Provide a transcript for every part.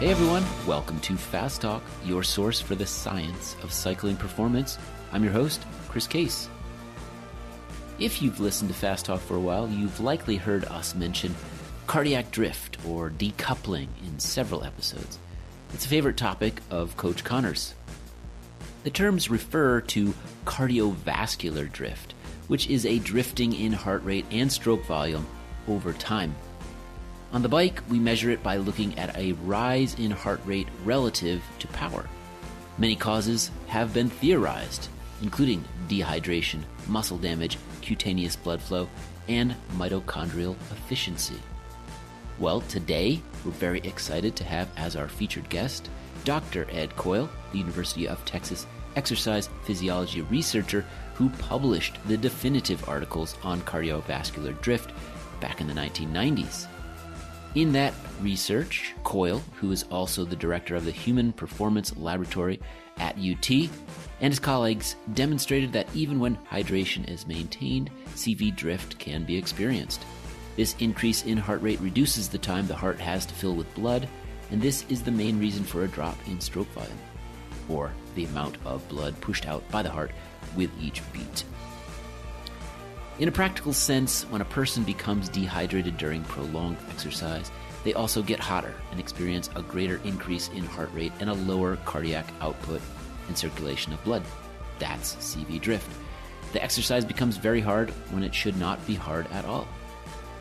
Hey everyone, welcome to Fast Talk, your source for the science of cycling performance. I'm your host, Chris Case. If you've listened to Fast Talk for a while, you've likely heard us mention cardiac drift or decoupling in several episodes. It's a favorite topic of Coach Connor's. The terms refer to cardiovascular drift, which is a drifting in heart rate and stroke volume over time. On the bike, we measure it by looking at a rise in heart rate relative to power. Many causes have been theorized, including dehydration, muscle damage, cutaneous blood flow, and mitochondrial efficiency. Well, today, we're very excited to have as our featured guest, Dr. Ed Coyle, the University of Texas exercise physiology researcher who published the definitive articles on cardiovascular drift back in the 1990s. In that research, Coyle, who is also the director of the Human Performance Laboratory at UT, and his colleagues demonstrated that even when hydration is maintained, CV drift can be experienced. This increase in heart rate reduces the time the heart has to fill with blood, and this is the main reason for a drop in stroke volume, or the amount of blood pushed out by the heart with each beat. In a practical sense, when a person becomes dehydrated during prolonged exercise, they also get hotter and experience a greater increase in heart rate and a lower cardiac output and circulation of blood. That's CV drift. The exercise becomes very hard when it should not be hard at all.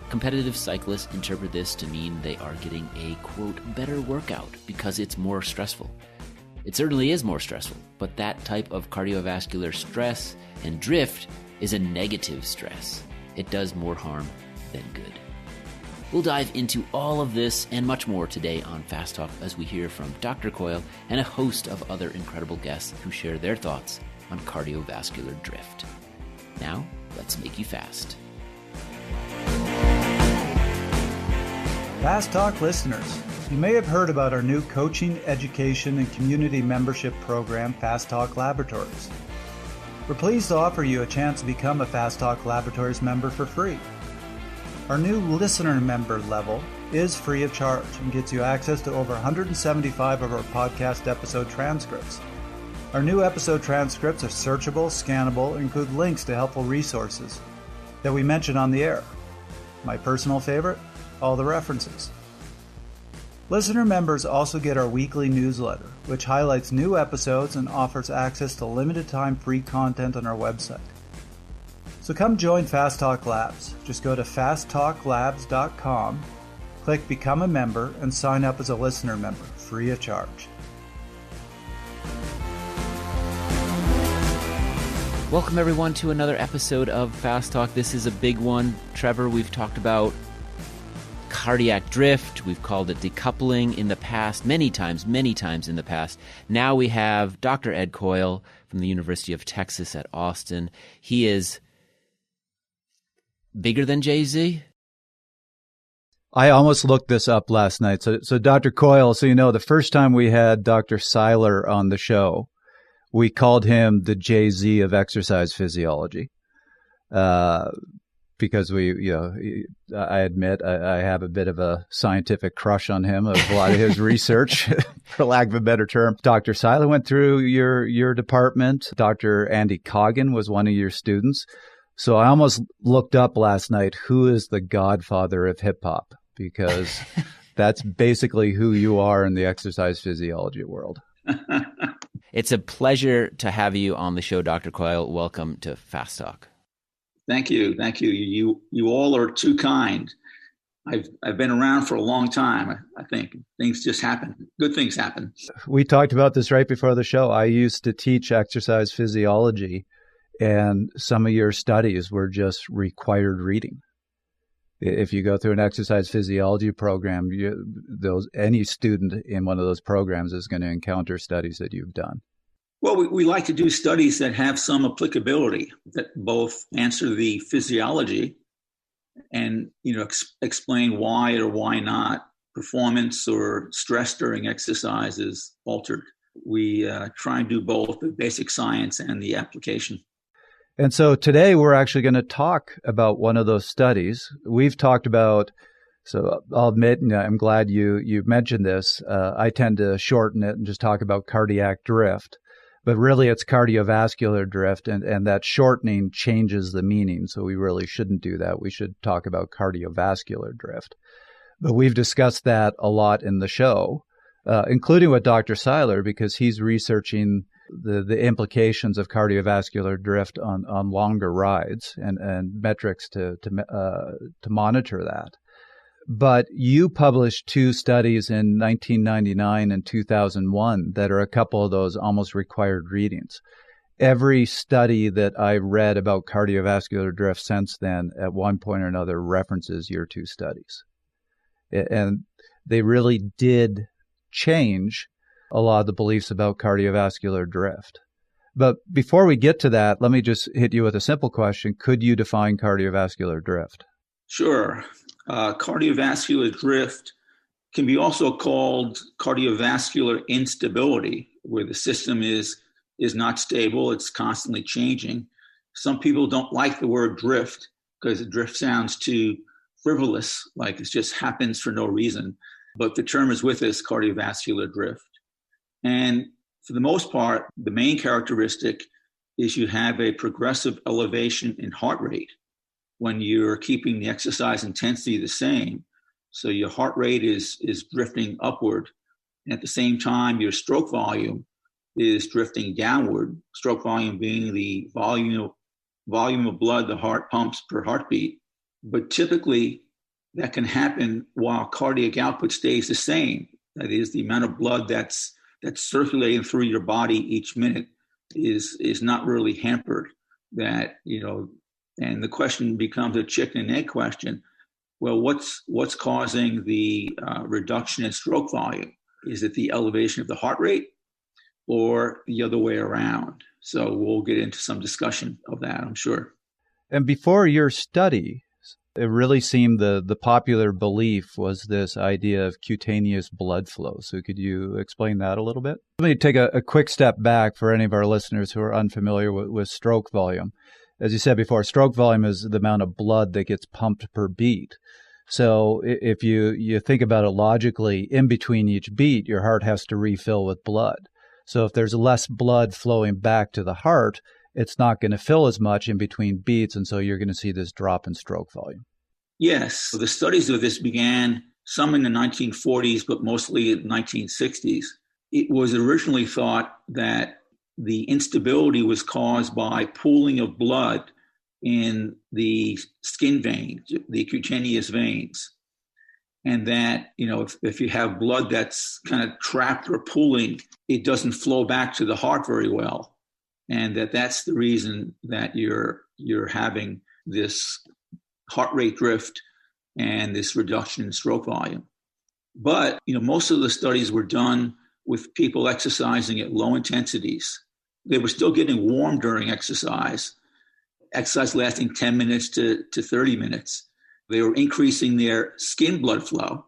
Competitive cyclists interpret this to mean they are getting a, quote, better workout because it's more stressful. It certainly is more stressful, but that type of cardiovascular stress and drift is a negative stress. It does more harm than good. We'll dive into all of this and much more today on Fast Talk as we hear from Dr. Coyle and a host of other incredible guests who share their thoughts on cardiovascular drift. Now, let's make you fast. Fast Talk listeners, you may have heard about our new coaching, education, and community membership program, Fast Talk Laboratories. We're pleased to offer you a chance to become a Fast Talk Laboratories member for free. Our new listener member level is free of charge and gets you access to over 175 of our podcast episode transcripts. Our new episode transcripts are searchable, scannable, and include links to helpful resources that we mention on the air. My personal favorite, all the references. Listener members also get our weekly newsletter, which highlights new episodes and offers access to limited-time free content on our website. So come join Fast Talk Labs. Just go to fasttalklabs.com, click Become a Member, and sign up as a listener member, free of charge. Welcome everyone to another episode of Fast Talk. This is a big one. Trevor, we've talked about cardiac drift. We've called it decoupling in the past, many times in the past. Now we have Dr. Ed Coyle from the University of Texas at Austin. He is bigger than Jay-Z? I almost looked this up last night. So Dr. Coyle, so you know, the first time we had Dr. Seiler on the show, we called him the Jay-Z of exercise physiology. Because I admit I have a bit of a scientific crush on him, of a lot of his research, for lack of a better term. Dr. Seiler went through your department. Dr. Andy Coggan was one of your students. So I almost looked up last night, who is the godfather of hip hop? Because that's basically who you are in the exercise physiology world. It's a pleasure to have you on the show, Dr. Coyle. Welcome to Fast Talk. Thank you. You all are too kind. I've been around for a long time. I think things just happen. Good things happen. We talked about this right before the show. I used to teach exercise physiology, and some of your studies were just required reading. If you go through an exercise physiology program, any student in one of those programs is going to encounter studies that you've done. Well, we like to do studies that have some applicability, that both answer the physiology and explain why or why not performance or stress during exercise is altered. We try and do both the basic science and the application. And so today we're actually going to talk about one of those studies. We've talked about So I'll admit, and I'm glad you mentioned this. I tend to shorten it and just talk about cardiac drift. But really, it's cardiovascular drift, and that shortening changes the meaning. So we really shouldn't do that. We should talk about cardiovascular drift. But we've discussed that a lot in the show, including with Dr. Seiler, because he's researching the implications of cardiovascular drift on longer rides and metrics to monitor that. But you published 2 studies in 1999 and 2001 that are a couple of those almost required readings. Every study that I've read about cardiovascular drift since then, at one point or another, references your 2 studies. And they really did change a lot of the beliefs about cardiovascular drift. But before we get to that, let me just hit you with a simple question. Could you define cardiovascular drift? Sure. Cardiovascular drift can be also called cardiovascular instability, where the system is not stable, it's constantly changing. Some people don't like the word drift because drift sounds too frivolous, like it just happens for no reason. But the term is with us, cardiovascular drift. And for the most part, the main characteristic is you have a progressive elevation in heart rate when you're keeping the exercise intensity the same. So your heart rate is drifting upward. And at the same time, your stroke volume is drifting downward, stroke volume being the volume of blood the heart pumps per heartbeat. But typically, that can happen while cardiac output stays the same. That is, the amount of blood that's circulating through your body each minute is not really hampered. That, and the question becomes a chicken and egg question. Well, what's causing the reduction in stroke volume? Is it the elevation of the heart rate or the other way around? So we'll get into some discussion of that, I'm sure. And before your study, it really seemed the popular belief was this idea of cutaneous blood flow. So could you explain that a little bit? Let me take a quick step back for any of our listeners who are unfamiliar with stroke volume. As you said before, stroke volume is the amount of blood that gets pumped per beat. So if you think about it logically, in between each beat, your heart has to refill with blood. So if there's less blood flowing back to the heart, it's not going to fill as much in between beats, and so you're going to see this drop in stroke volume. Yes, so the studies of this began some in the 1940s, but mostly in the 1960s. It was originally thought that the instability was caused by pooling of blood in the skin veins, the cutaneous veins. And that, if you have blood that's kind of trapped or pooling, it doesn't flow back to the heart very well. And that's the reason that you're having this heart rate drift and this reduction in stroke volume. But, most of the studies were done with people exercising at low intensities. They were still getting warm during exercise lasting 10 minutes to 30 minutes. They were increasing their skin blood flow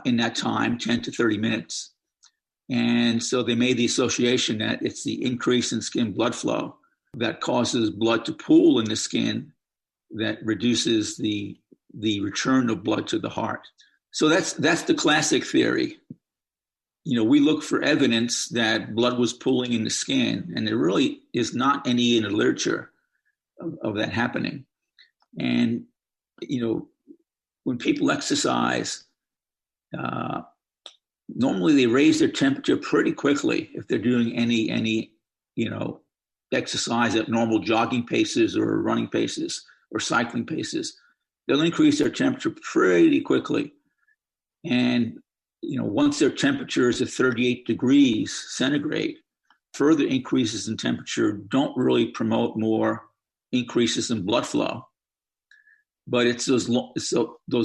in that time, 10 to 30 minutes. And so they made the association that it's the increase in skin blood flow that causes blood to pool in the skin that reduces the return of blood to the heart. So that's the classic theory. We look for evidence that blood was pooling in the skin, and there really is not any in the literature of that happening. And, when people exercise, normally they raise their temperature pretty quickly if they're doing any exercise at normal jogging paces or running paces or cycling paces. They'll increase their temperature pretty quickly. And once their temperature is at 38 degrees centigrade, further increases in temperature don't really promote more increases in blood flow. But it's those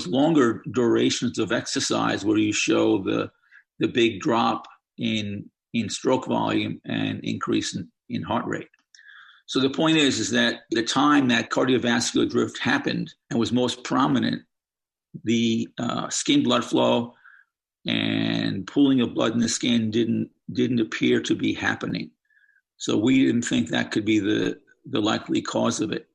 longer durations of exercise where you show the big drop in stroke volume and increase in heart rate. So the point is that the time that cardiovascular drift happened and was most prominent, the skin blood flow and pooling of blood in the skin didn't appear to be happening. So we didn't think that could be the likely cause of it.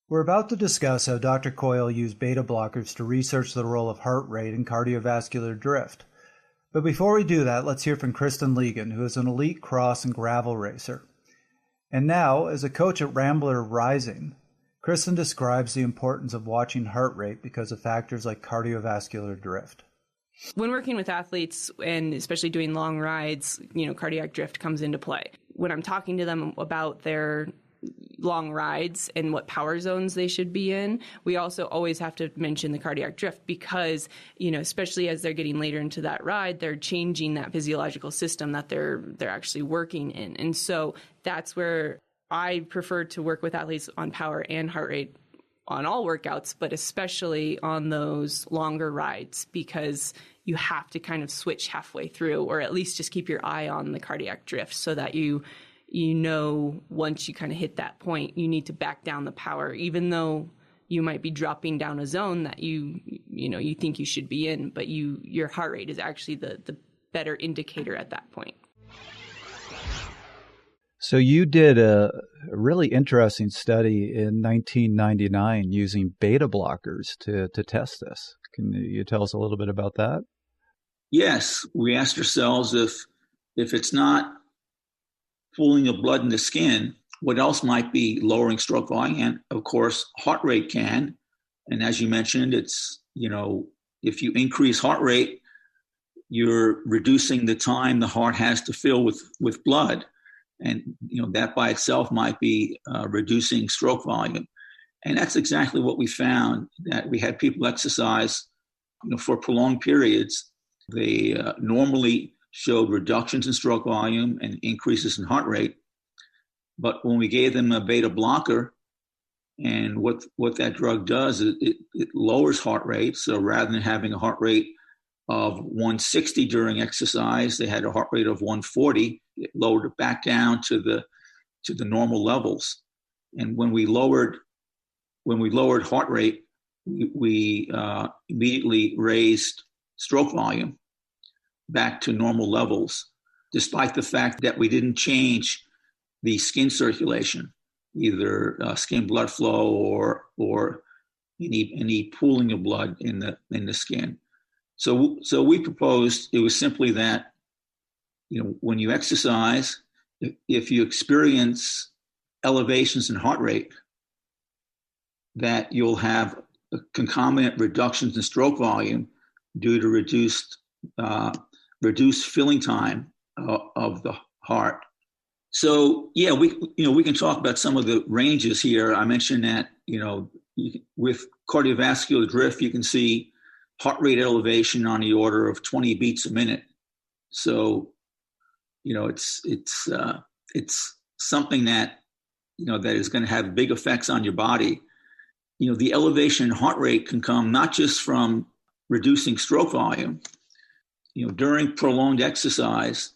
We're about to discuss how Dr. Coyle used beta blockers to research the role of heart rate in cardiovascular drift. But before we do that, let's hear from Kristen Legan, who is an elite cross and gravel racer. And now, as a coach at Rambler Rising, Kristen describes the importance of watching heart rate because of factors like cardiovascular drift. When working with athletes, and especially doing long rides, cardiac drift comes into play. When I'm talking to them about their long rides and what power zones they should be in, we also always have to mention the cardiac drift because, especially as they're getting later into that ride, they're changing that physiological system that they're actually working in. And so that's where I prefer to work with athletes on power and heart rate on all workouts, but especially on those longer rides, because you have to kind of switch halfway through, or at least just keep your eye on the cardiac drift so that you once you kind of hit that point, you need to back down the power, even though you might be dropping down a zone that you think you should be in, but your heart rate is actually the better indicator at that point. So you did a really interesting study in 1999 using beta blockers to test this. Can you tell us a little bit about that? Yes, we asked ourselves if it's not pooling of blood in the skin, what else might be lowering stroke volume? And of course, heart rate can. And as you mentioned, it's, if you increase heart rate, you're reducing the time the heart has to fill with blood. And, that by itself might be reducing stroke volume. And that's exactly what we found, that we had people exercise, for prolonged periods. They normally showed reductions in stroke volume and increases in heart rate. But when we gave them a beta blocker, and what that drug does is it lowers heart rate. So rather than having a heart rate of 160 during exercise, they had a heart rate of 140. It lowered it back down to the normal levels. And when we lowered heart rate, we immediately raised stroke volume back to normal levels, despite the fact that we didn't change the skin circulation, either skin blood flow or any pooling of blood in the skin. So we proposed, it was simply that, when you exercise, if you experience elevations in heart rate, that you'll have concomitant reductions in stroke volume due to reduced filling time of the heart. So yeah, we can talk about some of the ranges here. I mentioned that with cardiovascular drift, you can see heart rate elevation on the order of 20 beats a minute. So it's something that that is going to have big effects on your body. The elevation in heart rate can come not just from reducing stroke volume. During prolonged exercise,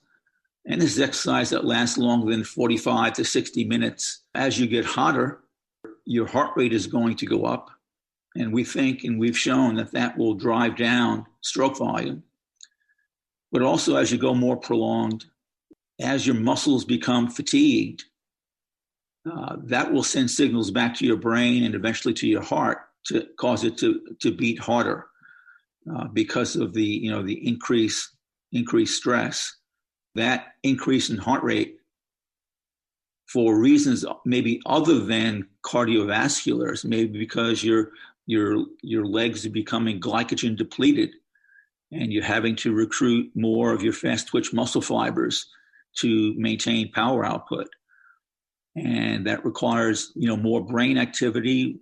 and this is exercise that lasts longer than 45 to 60 minutes, as you get hotter, your heart rate is going to go up. And we think, and we've shown that will drive down stroke volume. But also as you go more prolonged, as your muscles become fatigued, that will send signals back to your brain and eventually to your heart to cause it to beat harder. Because of the increased stress, that increase in heart rate, for reasons maybe other than cardiovasculars, maybe because your legs are becoming glycogen depleted, and you're having to recruit more of your fast twitch muscle fibers to maintain power output, and that requires more brain activity,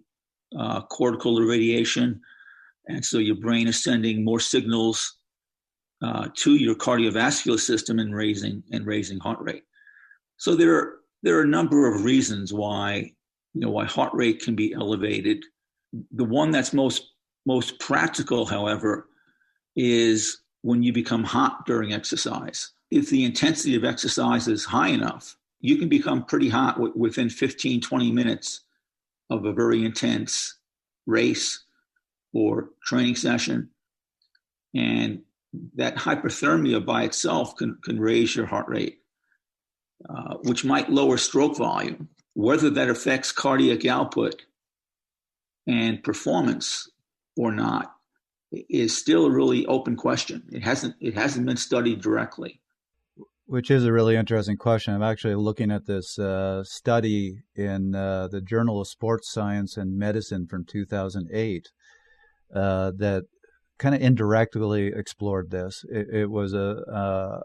cortical irradiation. And so your brain is sending more signals to your cardiovascular system and raising heart rate. So there are a number of reasons why heart rate can be elevated. The one that's most practical, however, is when you become hot during exercise. If the intensity of exercise is high enough, you can become pretty hot within 15, 20 minutes of a very intense race or training session. And that hyperthermia by itself can raise your heart rate, which might lower stroke volume. Whether that affects cardiac output and performance or not is still a really open question. It hasn't been studied directly. Which is a really interesting question. I'm actually looking at this study in the Journal of Sports Science and Medicine from 2008 that kind of indirectly explored this. It was so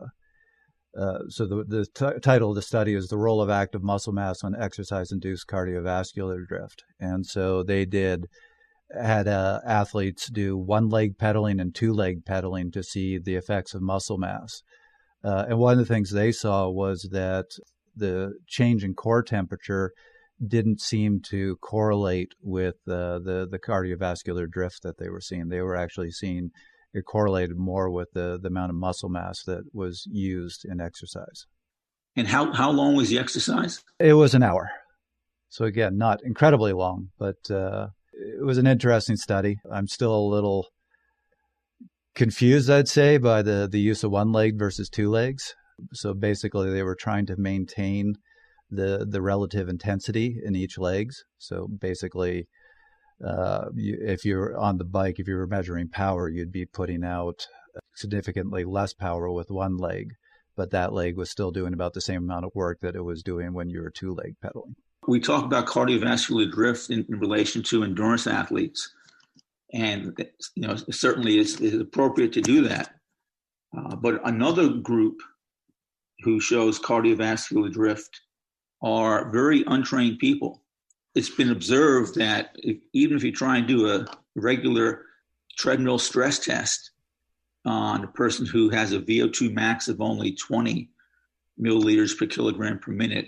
the title of the study is The Role of Active Muscle Mass on Exercise-Induced Cardiovascular Drift. And so they had athletes do one-leg pedaling and two-leg pedaling to see the effects of muscle mass. And one of the things they saw was that the change in core temperature didn't seem to correlate with the cardiovascular drift that they were seeing. They were actually seeing it correlated more with the amount of muscle mass that was used in exercise. And how long was the exercise? It was an hour. So again, not incredibly long, but it was an interesting study. I'm still a little confused, I'd say, by the use of one leg versus two legs. So basically, they were trying to maintain the relative intensity in each legs. So basically, if you're on the bike, if you were measuring power, you'd be putting out significantly less power with one leg, but that leg was still doing about the same amount of work that it was doing when you were two-leg pedaling. We talk about cardiovascular drift in relation to endurance athletes, and certainly it's appropriate to do that. But another group who shows cardiovascular drift are very untrained people. It's been observed that even if you try and do a regular treadmill stress test on a person who has a VO2 max of only 20 milliliters per kilogram per minute,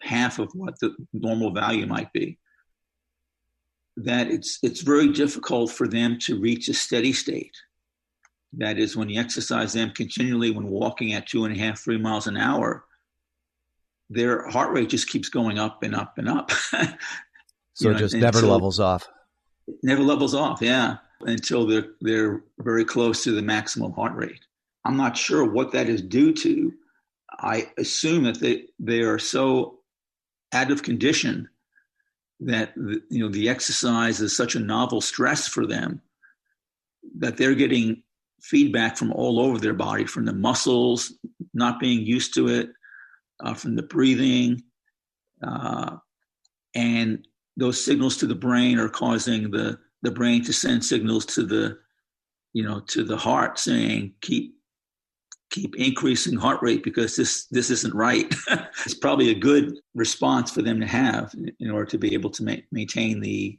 half of what the normal value might be, that it's very difficult for them to reach a steady state. That is, when you exercise them continually, when walking at 2.5, 3 miles an hour, their heart rate just keeps going up and up and up. So it just never levels off. Never levels off, yeah, until they're very close to the maximum heart rate. I'm not sure what that is due to. I assume that they are so out of condition that the exercise is such a novel stress for them that they're getting feedback from all over their body, from the muscles not being used to it, from the breathing, and those signals to the brain are causing the brain to send signals to the heart saying keep increasing heart rate because this isn't right. It's probably a good response for them to have in order to be able to maintain the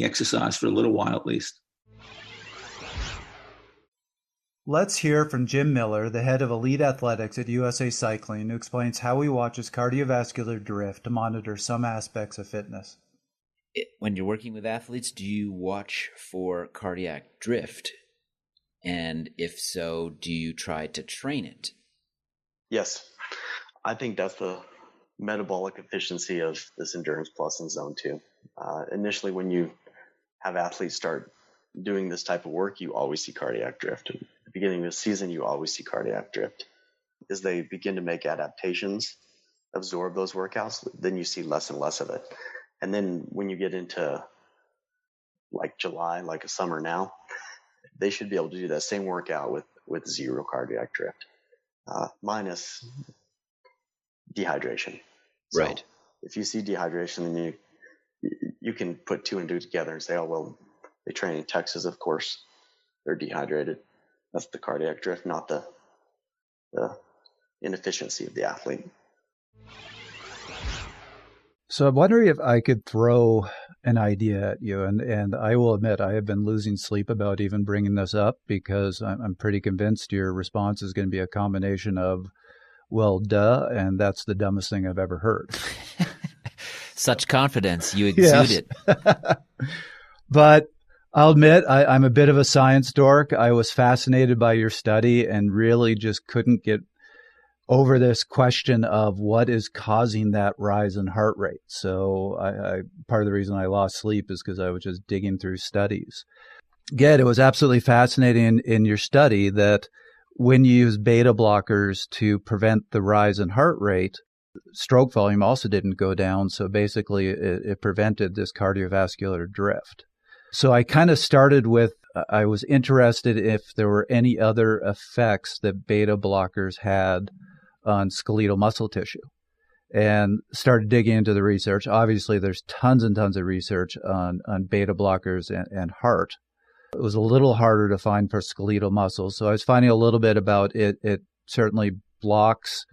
exercise for a little while at least. Let's hear from Jim Miller, the head of Elite Athletics at USA Cycling, who explains how he watches cardiovascular drift to monitor some aspects of fitness. When you're working with athletes, do you watch for cardiac drift? And if so, do you try to train it? Yes. I think that's the metabolic efficiency of this Endurance Plus and Zone 2. Initially, when you have athletes start doing this type of work, you always see cardiac drift. At the beginning of the season, you always see cardiac drift. As they begin to make adaptations, absorb those workouts, then you see less and less of it. And then when you get into like July, like a summer now, they should be able to do that same workout with zero cardiac drift, minus dehydration. So right. If you see dehydration, then you can put two and two together and say, oh, well, they train in Texas, of course, they're dehydrated. That's the cardiac drift, not the inefficiency of the athlete. So I'm wondering if I could throw an idea at you, and I will admit I have been losing sleep about even bringing this up because I'm pretty convinced your response is going to be a combination of, well, duh, and that's the dumbest thing I've ever heard. Such confidence, you exude it. But I'll admit I'm a bit of a science dork. I was fascinated by your study and really just couldn't get over this question of what is causing that rise in heart rate. So I part of the reason I lost sleep is because I was just digging through studies. Again, it was absolutely fascinating in your study that when you use beta blockers to prevent the rise in heart rate, Stroke volume also didn't go down, so basically it prevented this cardiovascular drift. So I kind of started with, I was interested if there were any other effects that beta blockers had on skeletal muscle tissue, and started digging into the research. Obviously, there's tons and tons of research on beta blockers and heart. It was a little harder to find for skeletal muscles, so I was finding a little bit about it. It certainly blocks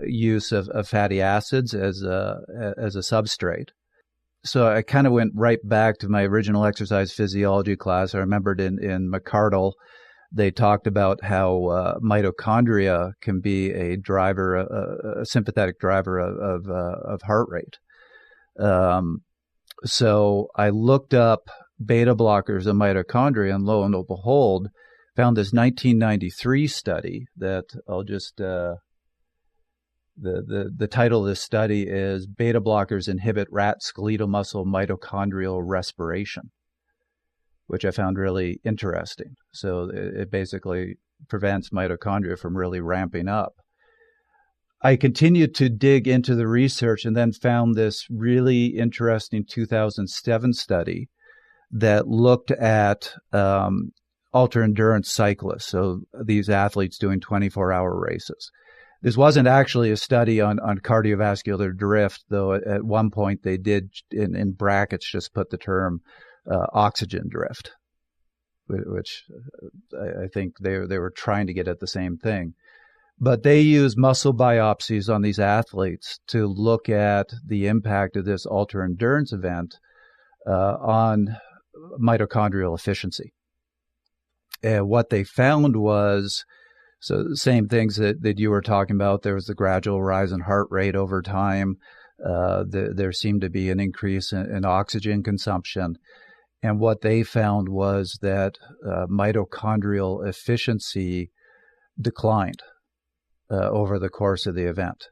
use of fatty acids as a substrate. So I kind of went right back to my original exercise physiology class. I remembered in McCardle, they talked about how mitochondria can be a driver, a sympathetic driver of heart rate. So I looked up beta blockers and mitochondria, and lo and behold, found this 1993 study that I'll just the title of this study is Beta Blockers Inhibit Rat Skeletal Muscle Mitochondrial Respiration, which I found really interesting. So it basically prevents mitochondria from really ramping up. I continued to dig into the research and then found this really interesting 2007 study that looked at ultra-endurance cyclists, so these athletes doing 24-hour races. This wasn't actually a study on cardiovascular drift, though at one point they did, in brackets, just put the term oxygen drift, which I think they were trying to get at the same thing. But they used muscle biopsies on these athletes to look at the impact of this ultra-endurance event on mitochondrial efficiency. And what they found was, so the same things that you were talking about. There was the gradual rise in heart rate over time. There seemed to be an increase in oxygen consumption. And what they found was that mitochondrial efficiency declined over the course of the event.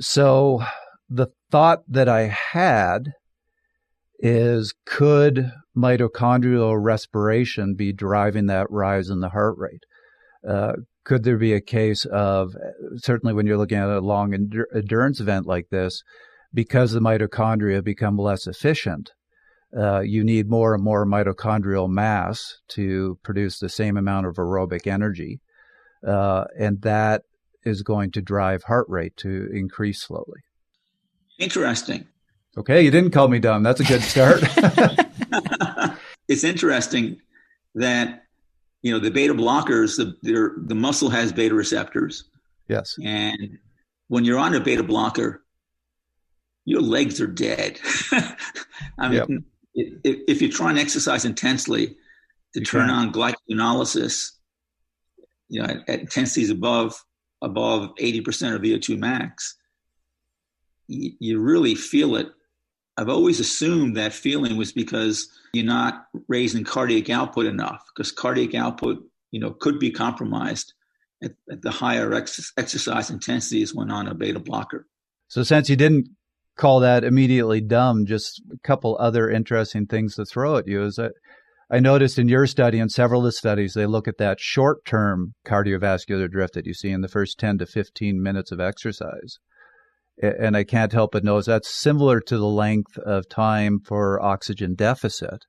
So the thought that I had is, could mitochondrial respiration be driving that rise in the heart rate? Could there be a case of, certainly when you're looking at a long endurance event like this, because the mitochondria become less efficient, you need more and more mitochondrial mass to produce the same amount of aerobic energy, and that is going to drive heart rate to increase slowly. Interesting. Okay, you didn't call me dumb. That's a good start. It's interesting that, you know, the beta blockers, the muscle has beta receptors. Yes. And when you're on a beta blocker, your legs are dead. I mean, if you try and exercise intensely to turn on glycogenolysis, you know, at intensities above 80% of VO2 max, you really feel it. I've always assumed that feeling was because you're not raising cardiac output enough, because cardiac output, you know, could be compromised at the higher exercise intensities when on a beta blocker. So since you didn't call that immediately dumb, just a couple other interesting things to throw at you is that I noticed in your study and several of the studies, they look at that short-term cardiovascular drift that you see in the first 10 to 15 minutes of exercise. And I can't help but notice that's similar to the length of time for oxygen deficit.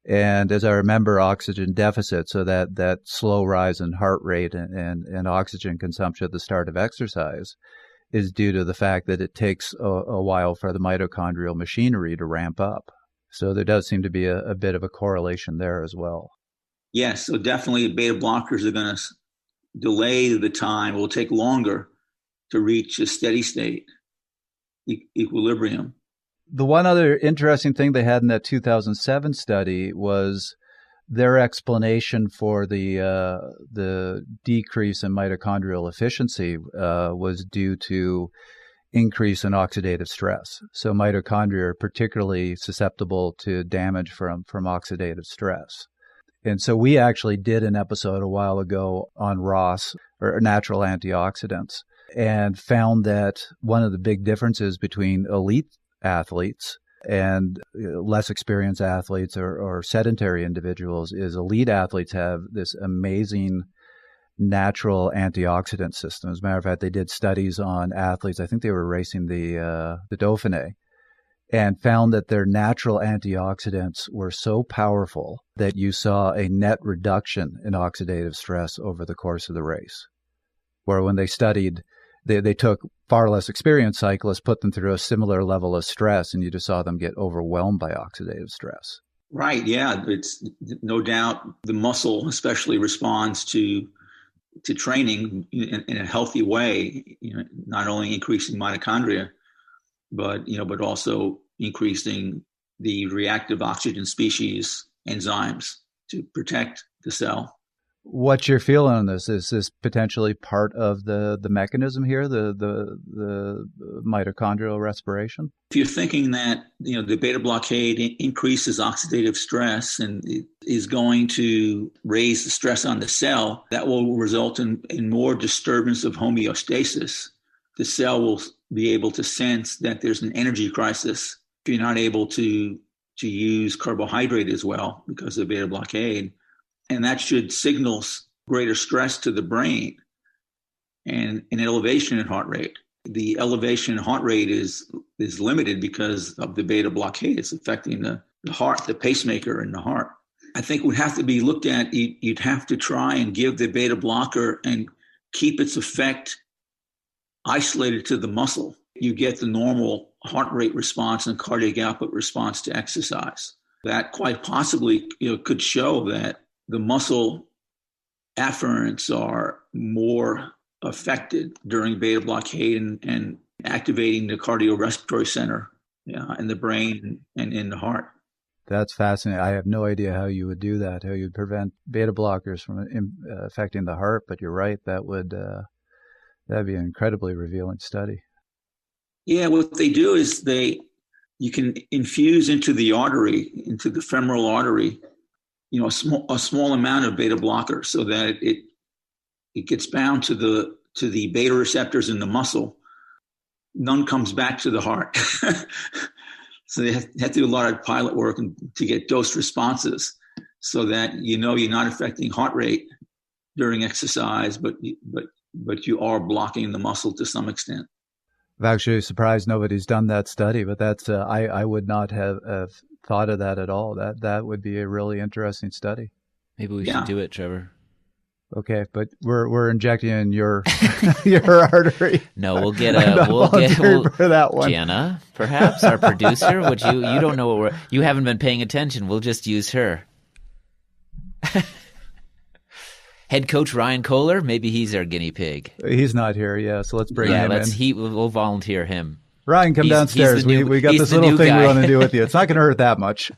And as I remember, oxygen deficit, so that slow rise in heart rate and oxygen consumption at the start of exercise, is due to the fact that it takes a while for the mitochondrial machinery to ramp up. So there does seem to be a bit of a correlation there as well. Yes, so definitely beta blockers are going to delay the time. It will take longer to reach a steady state equilibrium. The one other interesting thing they had in that 2007 study was their explanation for the decrease in mitochondrial efficiency was due to increase in oxidative stress. So mitochondria are particularly susceptible to damage from oxidative stress. And so we actually did an episode a while ago on ROS, or natural antioxidants, and found that one of the big differences between elite athletes and less experienced athletes or sedentary individuals is elite athletes have this amazing natural antioxidant system. As a matter of fact, they did studies on athletes. I think they were racing the Dauphiné, and found that their natural antioxidants were so powerful that you saw a net reduction in oxidative stress over the course of the race. Where when they studied, they took far less experienced cyclists, put them through a similar level of stress, and you just saw them get overwhelmed by oxidative stress. Right, yeah. It's no doubt the muscle especially responds to training in a healthy way, not only increasing mitochondria, but also increasing the reactive oxygen species enzymes to protect the cell. What's your feeling on this? Is this potentially part of the mechanism here, the mitochondrial respiration? If you're thinking that the beta blockade increases oxidative stress and it is going to raise the stress on the cell, that will result in more disturbance of homeostasis. The cell will be able to sense that there's an energy crisis if you're not able to use carbohydrate as well because of beta blockade. And that should signal greater stress to the brain and an elevation in heart rate. The elevation in heart rate is limited because of the beta blockade. It's affecting the heart, the pacemaker in the heart. I think would have to be looked at. You'd have to try and give the beta blocker and keep its effect isolated to the muscle. You get the normal heart rate response and cardiac output response to exercise. That quite possibly could show that the muscle afferents are more affected during beta blockade and activating the cardiorespiratory center in the brain and in the heart. That's fascinating. I have no idea how you would do that, how you'd prevent beta blockers from affecting the heart, but you're right, that'd be an incredibly revealing study. Yeah, what they do is you can infuse into the artery, into the femoral artery, a small amount of beta blocker so that it gets bound to the beta receptors in the muscle. None comes back to the heart. So they have to do a lot of pilot work to get dose responses so that you're not affecting heart rate during exercise, but you are blocking the muscle to some extent. I'm actually surprised nobody's done that study, but that's I would not have thought of that at all. That would be a really interesting study. Maybe we should do it, Trevor. Okay, but we're injecting in your your artery. No, we'll get for that one. Jana, perhaps our producer. Would you don't know what you haven't been paying attention. We'll just use her. Head coach Ryan Kohler, maybe he's our guinea pig. He's not here, so let's bring him in. We'll volunteer him. Ryan, come downstairs. We got this little thing we want to do with you. It's not going to hurt that much.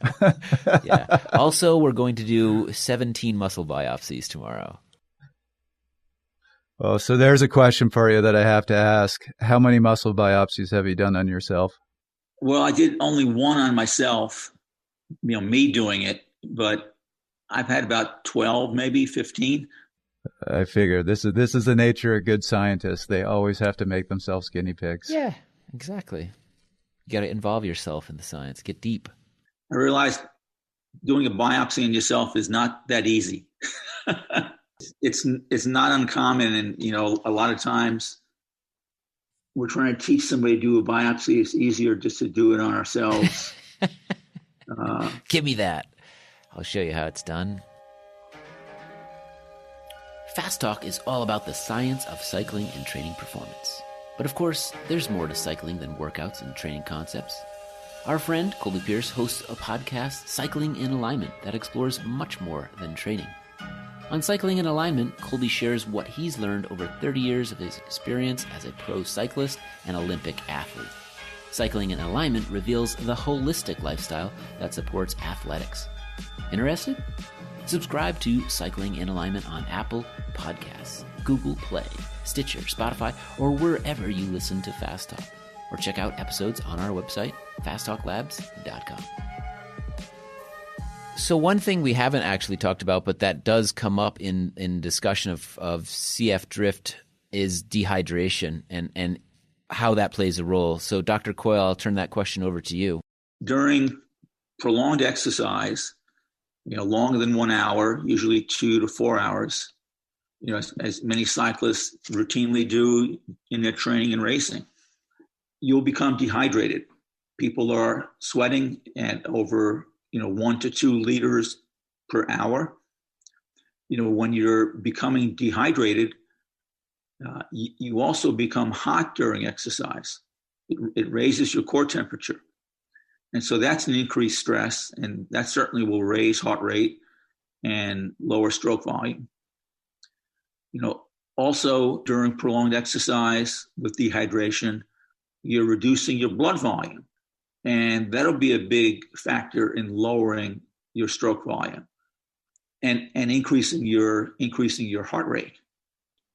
Yeah. Also, we're going to do 17 muscle biopsies tomorrow. Oh, so there's a question for you that I have to ask. How many muscle biopsies have you done on yourself? Well, I did only one on myself, me doing it, but I've had about 12, maybe 15. I figure this is the nature of good scientists. They always have to make themselves guinea pigs. Yeah, exactly. You got to involve yourself in the science. Get deep. I realized doing a biopsy on yourself is not that easy. It's not uncommon, and a lot of times we're trying to teach somebody to do a biopsy. It's easier just to do it on ourselves. Give me that. I'll show you how it's done. Fast Talk is all about the science of cycling and training performance. But of course, there's more to cycling than workouts and training concepts. Our friend Colby Pierce hosts a podcast, Cycling in Alignment, that explores much more than training. On Cycling in Alignment, Colby shares what he's learned over 30 years of his experience as a pro cyclist and Olympic athlete. Cycling in Alignment reveals the holistic lifestyle that supports athletics. Interested? Subscribe to Cycling in Alignment on Apple Podcasts, Google Play, Stitcher, Spotify, or wherever you listen to Fast Talk. Or check out episodes on our website, fasttalklabs.com. So one thing we haven't actually talked about, but that does come up in discussion of CF drift is dehydration and how that plays a role. So Dr. Coyle, I'll turn that question over to you. During prolonged exercise, longer than 1 hour, usually 2 to 4 hours, as many cyclists routinely do in their training and racing. You'll become dehydrated. People are sweating at over 1 to 2 liters per hour. When you're becoming dehydrated, you also become hot during exercise. It raises your core temperature. And so that's an increased stress, and that certainly will raise heart rate and lower stroke volume. Also during prolonged exercise with dehydration, you're reducing your blood volume, and that'll be a big factor in lowering your stroke volume and increasing your heart rate.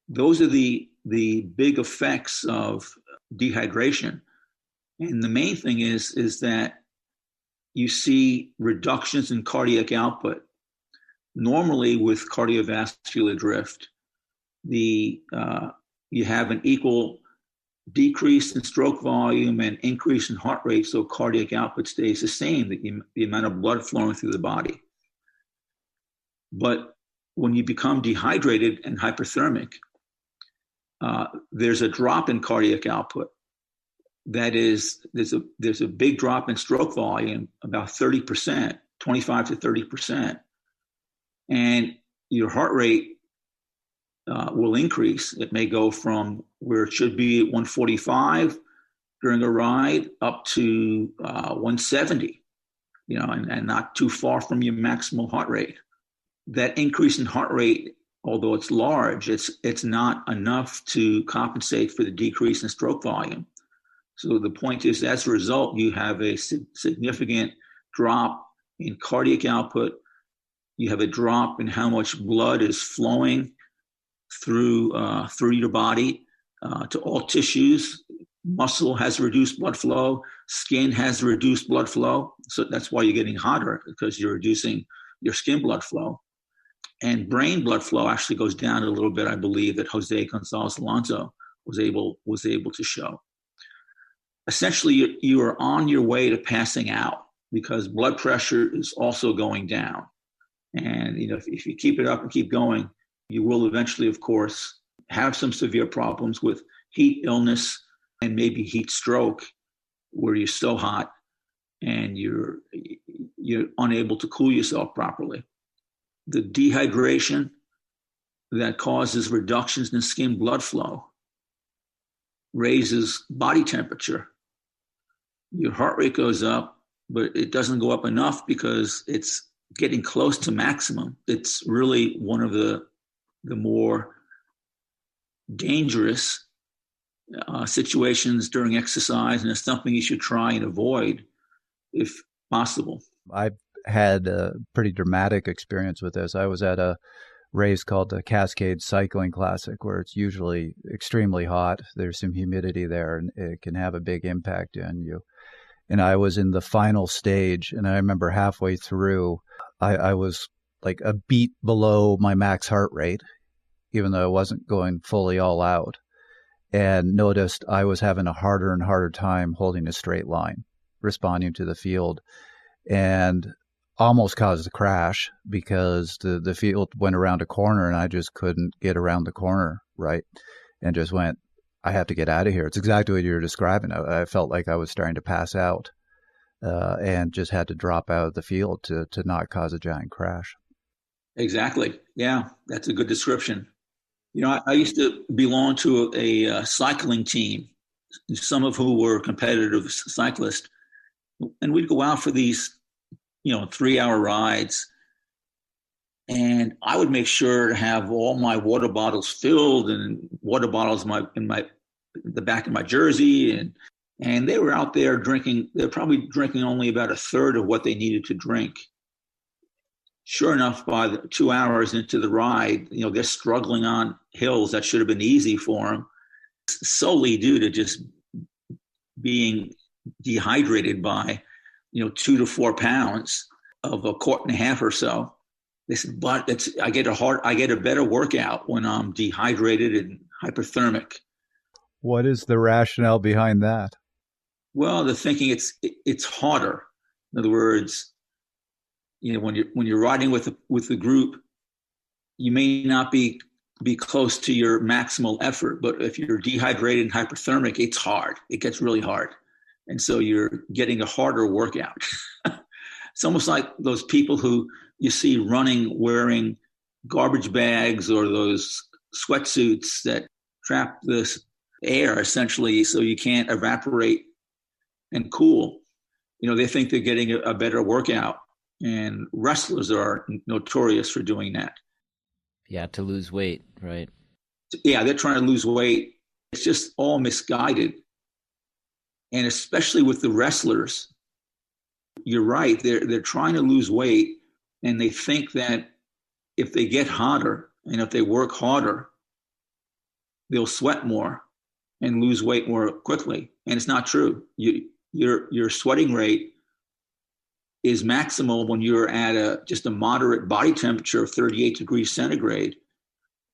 Those are the big effects of dehydration. And the main thing is that you see reductions in cardiac output. Normally with cardiovascular drift, you have an equal decrease in stroke volume and increase in heart rate, so cardiac output stays the same, the amount of blood flowing through the body. But when you become dehydrated and hyperthermic, there's a drop in cardiac output. That is, there's a big drop in stroke volume, about 30%, 25 to 30%. And your heart rate will increase. It may go from where it should be at 145 during a ride up to 170, and not too far from your maximal heart rate. That increase in heart rate, although it's large, it's not enough to compensate for the decrease in stroke volume. So the point is, as a result, you have a significant drop in cardiac output. You have a drop in how much blood is flowing through your body to all tissues. Muscle has reduced blood flow. Skin has reduced blood flow. So that's why you're getting hotter, because you're reducing your skin blood flow. And brain blood flow actually goes down a little bit, I believe, that Jose Gonzalez Alonso was able to show. Essentially, you are on your way to passing out because blood pressure is also going down. And if you keep it up and keep going, you will eventually, of course, have some severe problems with heat illness and maybe heat stroke, where you're so hot and you're unable to cool yourself properly. The dehydration that causes reductions in skin blood flow raises body temperature. Your heart rate goes up, but it doesn't go up enough because it's getting close to maximum. It's really one of the more dangerous situations during exercise, and it's something you should try and avoid if possible. I've had a pretty dramatic experience with this. I was at a race called the Cascade Cycling Classic, where it's usually extremely hot. There's some humidity there, and it can have a big impact on you. And I was in the final stage, and I remember halfway through, I was like a beat below my max heart rate, even though I wasn't going fully all out, and noticed I was having a harder and harder time holding a straight line, responding to the field, and almost caused a crash because the field went around a corner and I just couldn't get around the corner right, and just went, I have to get out of here. It's exactly what you're describing. I felt like I was starting to pass out and just had to drop out of the field to not cause a giant crash. Exactly. Yeah, that's a good description. I used to belong to a cycling team, some of who were competitive cyclists, and we'd go out for these 3-hour rides. And I would make sure to have all my water bottles filled, and water bottles in the back of my jersey. And they were out there drinking. They're probably drinking only about a third of what they needed to drink. Sure enough, by the 2 hours into the ride, they're struggling on hills that should have been easy for them, solely due to just being dehydrated by 2 to 4 pounds of a quart and a half or so. They said, but I get a better workout when I'm dehydrated and hyperthermic. What is the rationale behind that? Well, they're thinking it's harder. In other words, when you're riding with the group, you may not be be close to your maximal effort. But if you're dehydrated and hyperthermic, it's hard. It gets really hard. And so you're getting a harder workout. It's almost like those people who you see running wearing garbage bags or those sweatsuits that trap this air essentially so you can't evaporate and cool. They think they're getting a better workout. And wrestlers are notorious for doing that. Yeah, to lose weight, right? Yeah, they're trying to lose weight. It's just all misguided. And especially with the wrestlers, you're right. They're trying to lose weight, and they think that if they get hotter and if they work harder, they'll sweat more and lose weight more quickly. And it's not true. Your sweating rate is maximal when you're at just a moderate body temperature of 38 degrees centigrade,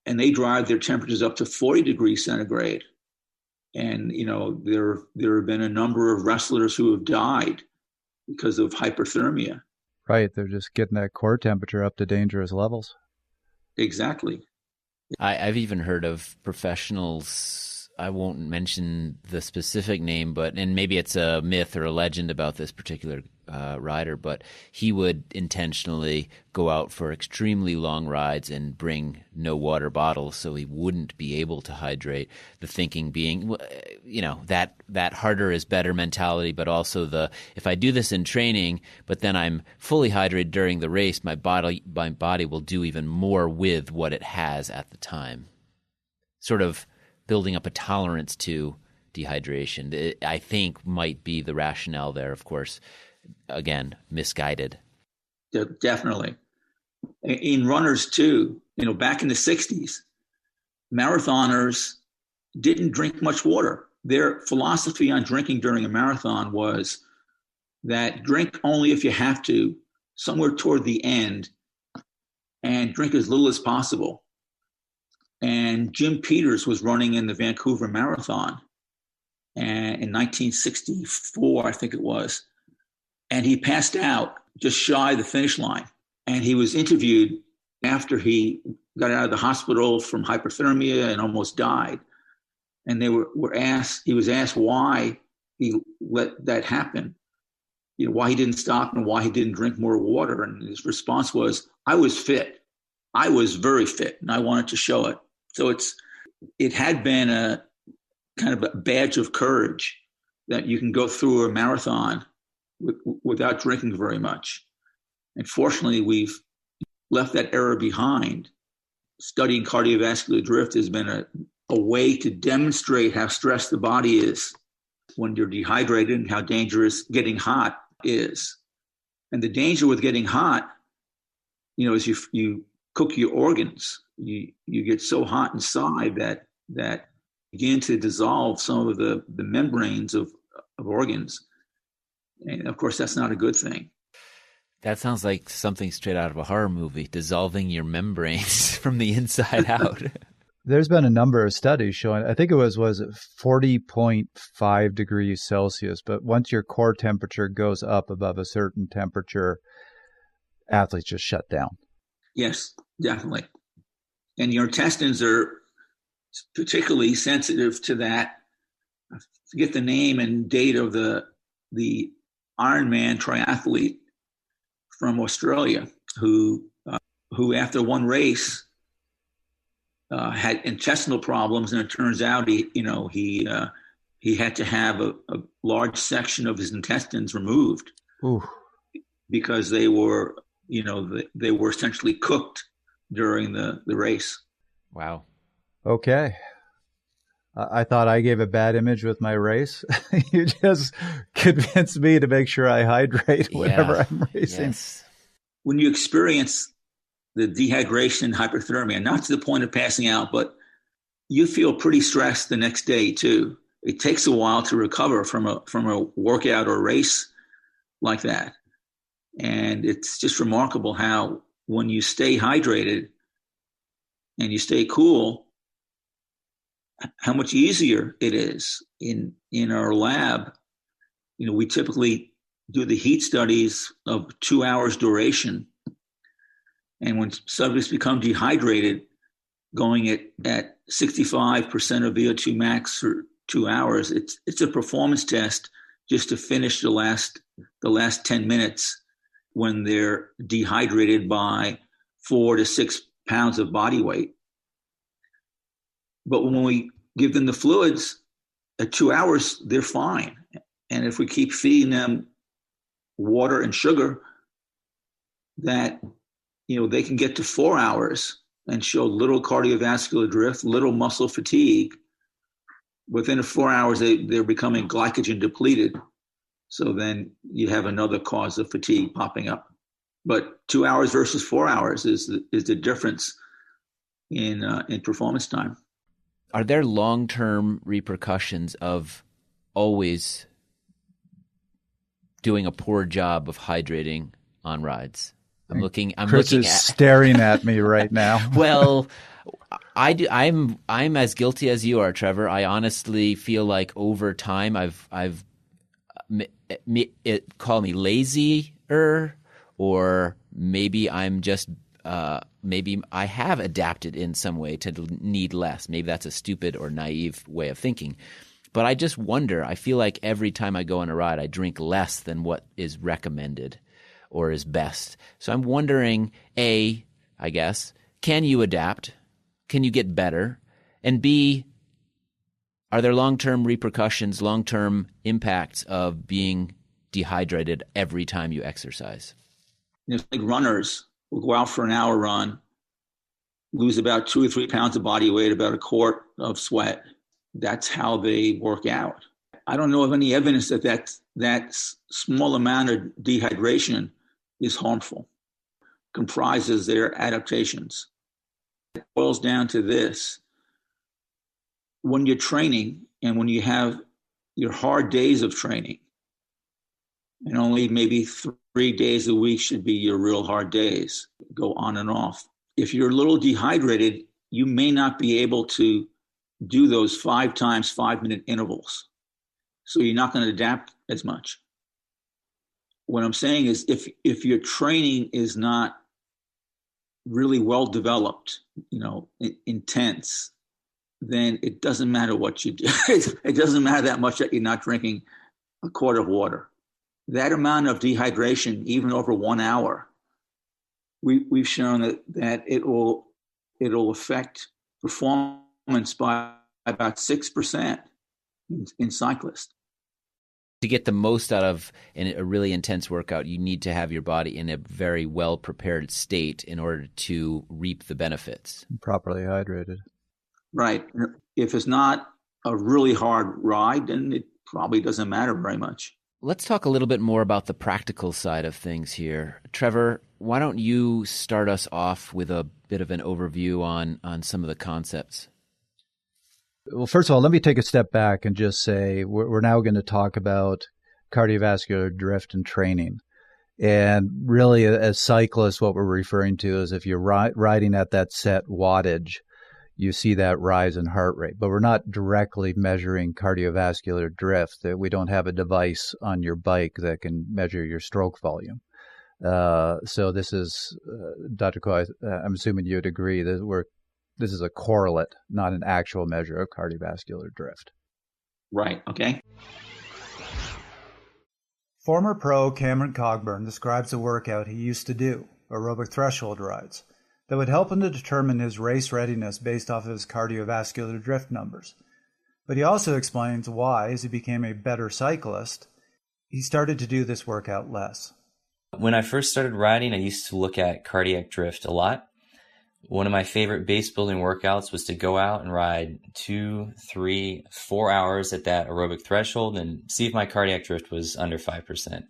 and they drive their temperatures up to 40 degrees centigrade. And, there have been a number of wrestlers who have died because of hyperthermia. Right. They're just getting that core temperature up to dangerous levels. Exactly. I've even heard of professionals, I won't mention the specific name, and maybe it's a myth or a legend about this particular rider, but he would intentionally go out for extremely long rides and bring no water bottles so he wouldn't be able to hydrate. The thinking being, that harder is better mentality, but also if I do this in training, but then I'm fully hydrated during the race, my body will do even more with what it has at the time. Sort of building up a tolerance to dehydration, I think, might be the rationale there. Of course, again, misguided. Definitely. In runners too, back in the 60s, marathoners didn't drink much water. Their philosophy on drinking during a marathon was that drink only if you have to, somewhere toward the end, and drink as little as possible. And Jim Peters was running in the Vancouver Marathon in 1964, I think it was. And he passed out just shy of the finish line. And he was interviewed after he got out of the hospital from hyperthermia and almost died. And he was asked why he let that happen, why he didn't stop and why he didn't drink more water. And his response was, I was fit. I was very fit, and I wanted to show it. So it had been a kind of a badge of courage that you can go through a marathon without drinking very much. And fortunately, we've left that era behind. Studying cardiovascular drift has been a way to demonstrate how stressed the body is when you're dehydrated and how dangerous getting hot is. And the danger with getting hot, is you cook your organs. You get so hot inside that begin to dissolve some of the membranes of organs. And of course, that's not a good thing. That sounds like something straight out of a horror movie, dissolving your membranes from the inside out. There's been a number of studies showing, I think it was 40.5 degrees Celsius, but once your core temperature goes up above a certain temperature, athletes just shut down. Yes, definitely. And your intestines are particularly sensitive to that. I forget the name and date of the Ironman triathlete from Australia who after one race had intestinal problems, and it turns out he had to have a large section of his intestines removed. Ooh. Because they were essentially cooked during the race. Wow. Okay. I thought I gave a bad image with my race. You just convinced me to make sure I hydrate whenever I'm racing. Yes. When you experience the dehydration and hyperthermia, not to the point of passing out, but you feel pretty stressed the next day too. It takes a while to recover from a workout or race like that. And it's just remarkable how when you stay hydrated and you stay cool, how much easier it is. In our lab, we typically do the heat studies of 2 hours duration. And when subjects become dehydrated, going at 65% of VO2 max for 2 hours. It's a performance test just to finish the last 10 minutes when they're dehydrated by 4 to 6 pounds of body weight. But when we give them the fluids at 2 hours, they're fine. And if we keep feeding them water and sugar, that, they can get to 4 hours and show little cardiovascular drift, little muscle fatigue. Within 4 hours, they're becoming glycogen depleted. So then you have another cause of fatigue popping up. But 2 hours versus 4 hours is the difference in performance time. Are there long-term repercussions of always doing a poor job of hydrating on rides? Chris is staring at me right now. Well, I'm as guilty as you are, Trevor. I honestly feel like over time call me lazier, or maybe I'm just maybe I have adapted in some way to need less. Maybe that's a stupid or naive way of thinking. But I just wonder, I feel like every time I go on a ride, I drink less than what is recommended or is best. So I'm wondering, A, I guess, can you adapt? Can you get better? And B, are there long-term repercussions, long-term impacts of being dehydrated every time you exercise? It's like runners will go out for an hour run, lose about 2 or 3 pounds of body weight, about a quart of sweat. That's how they work out. I don't know of any evidence that small amount of dehydration is harmful, comprises their adaptations. It boils down to this. When you're training and when you have your hard days of training, and only maybe 3 days a week should be your real hard days, go on and off. If you're a little dehydrated, you may not be able to do those 5 times 5-minute intervals. So you're not going to adapt as much. What I'm saying is if your training is not really well developed, intense, then it doesn't matter what you do. It doesn't matter that much that you're not drinking a quart of water. That amount of dehydration, even over 1 hour, we've shown that it'll affect performance by about 6% in cyclists. To get the most out of a really intense workout, you need to have your body in a very well-prepared state in order to reap the benefits. Properly hydrated. Right. If it's not a really hard ride, then it probably doesn't matter very much. Let's talk a little bit more about the practical side of things here. Trevor, why don't you start us off with a bit of an overview on some of the concepts? Well, first of all, let me take a step back and just say we're now going to talk about cardiovascular drift and training. And really, as cyclists, what we're referring to is if you're riding at that set wattage, you see that rise in heart rate. But we're not directly measuring cardiovascular drift. We don't have a device on your bike that can measure your stroke volume. So this is, Dr. Coyle, I'm assuming you'd agree that this is a correlate, not an actual measure of cardiovascular drift. Right. Okay. Former pro Cameron Cogburn describes a workout he used to do, aerobic threshold rides, that would help him to determine his race readiness based off of his cardiovascular drift numbers. But he also explains why, as he became a better cyclist, he started to do this workout less. When I first started riding, I used to look at cardiac drift a lot. One of my favorite base building workouts was to go out and ride 2, 3, 4 hours at that aerobic threshold and see if my cardiac drift was under 5%.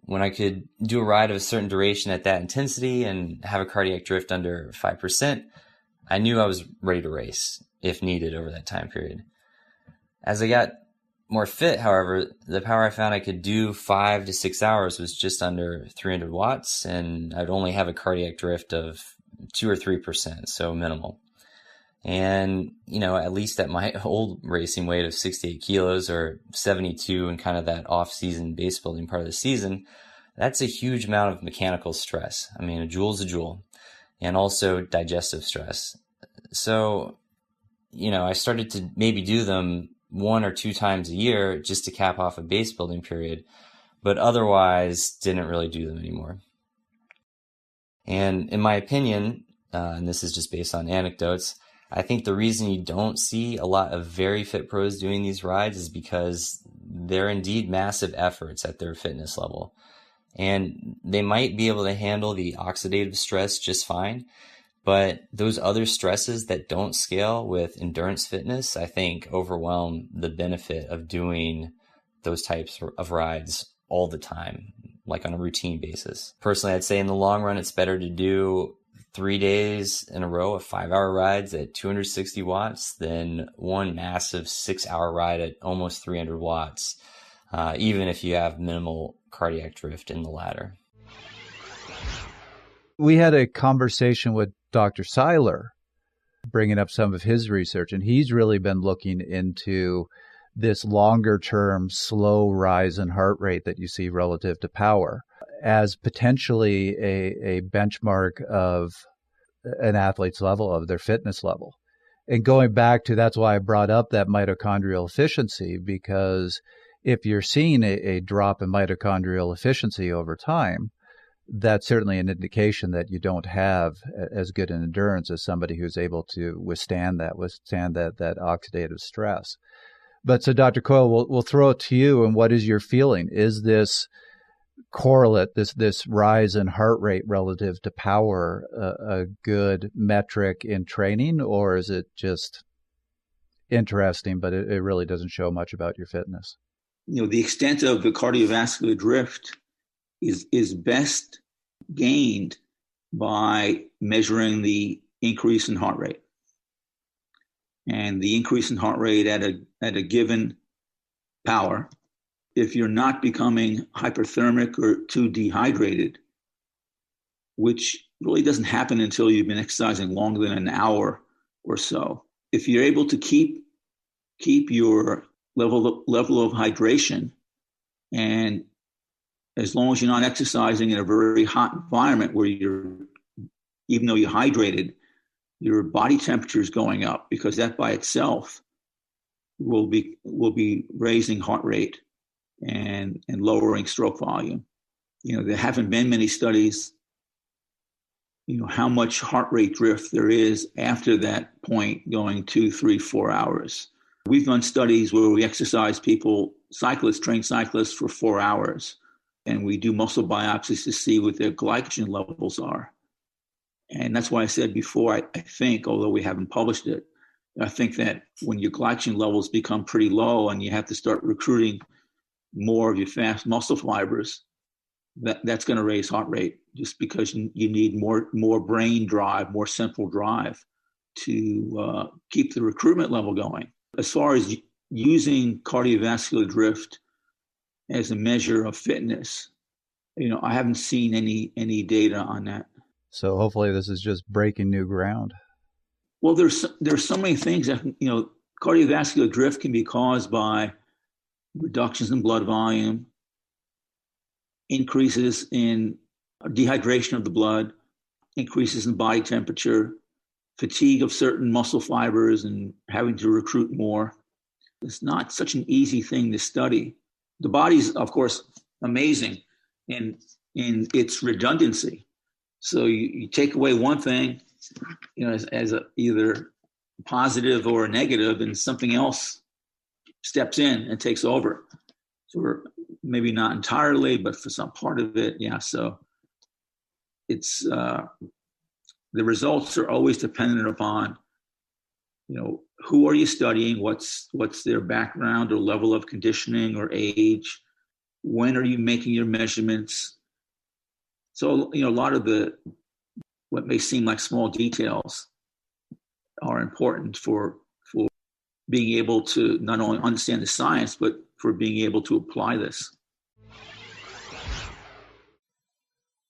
When I could do a ride of a certain duration at that intensity and have a cardiac drift under 5%, I knew I was ready to race if needed over that time period. As I got more fit, however, the power I found I could do 5 to 6 hours was just under 300 watts, and I'd only have a cardiac drift of 2 or 3%, so minimal. And, at least at my old racing weight of 68 kilos or 72 and kind of that off-season base building part of the season, that's a huge amount of mechanical stress. I mean, a joule's a joule, and also digestive stress. So, I started to maybe do them 1 or 2 times a year just to cap off a base building period, but otherwise didn't really do them anymore. And in my opinion, and this is just based on anecdotes, I think the reason you don't see a lot of very fit pros doing these rides is because they're indeed massive efforts at their fitness level. And they might be able to handle the oxidative stress just fine, but those other stresses that don't scale with endurance fitness, I think, overwhelm the benefit of doing those types of rides all the time, like on a routine basis. Personally, I'd say in the long run, it's better to do 3 days in a row of 5-hour rides at 260 watts than one massive 6-hour ride at almost 300 watts, even if you have minimal cardiac drift in the latter. We had a conversation with Dr. Seiler, bringing up some of his research, and he's really been looking into this longer-term slow rise in heart rate that you see relative to power as potentially a benchmark of an athlete's level, of their fitness level. And going back to, that's why I brought up that mitochondrial efficiency, because if you're seeing a drop in mitochondrial efficiency over time, that's certainly an indication that you don't have as good an endurance as somebody who's able to withstand that oxidative stress. But so, Dr. Coyle, we'll throw it to you. And what is your feeling? Is this correlate, this rise in heart rate relative to power, a good metric in training, or is it just interesting, but it really doesn't show much about your fitness? The extent of the cardiovascular drift is best gained by measuring the increase in heart rate. And the increase in heart rate at a given power, if you're not becoming hyperthermic or too dehydrated, which really doesn't happen until you've been exercising longer than an hour or so. If you're able to keep your level of hydration, and as long as you're not exercising in a very hot environment where even though you're hydrated, your body temperature is going up, because that by itself will be raising heart rate and lowering stroke volume. There haven't been many studies, how much heart rate drift there is after that point, going 2, 3, 4 hours. We've done studies where we exercise trained cyclists for 4 hours, and we do muscle biopsies to see what their glycogen levels are. And that's why I said before, I think, although we haven't published it, I think that when your glycogen levels become pretty low and you have to start recruiting more of your fast muscle fibers, that's going to raise heart rate, just because you need more brain drive, more central drive to keep the recruitment level going. As far as using cardiovascular drift as a measure of fitness, I haven't seen any data on that. So hopefully this is just breaking new ground. Well, there's so many things that, cardiovascular drift can be caused by reductions in blood volume, increases in dehydration of the blood, increases in body temperature, fatigue of certain muscle fibers, and having to recruit more. It's not such an easy thing to study. The body's, of course, amazing in its redundancy. So you take away one thing, as either positive or a negative, and something else steps in and takes over. So maybe not entirely, but for some part of it, yeah. So it's the results are always dependent upon, who are you studying, what's their background or level of conditioning or age, when are you making your measurements. So, a lot of what may seem like small details are important for being able to not only understand the science, but for being able to apply this.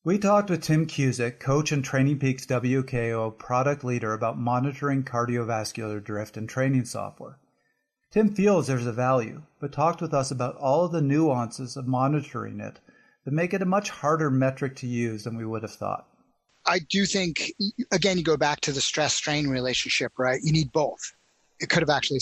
We talked with Tim Cusick, coach and Training Peaks WKO product leader, about monitoring cardiovascular drift and training software. Tim feels there's a value, but talked with us about all of the nuances of monitoring it that make it a much harder metric to use than we would have thought. I do think, again, you go back to the stress-strain relationship, right? You need both. It could have actually,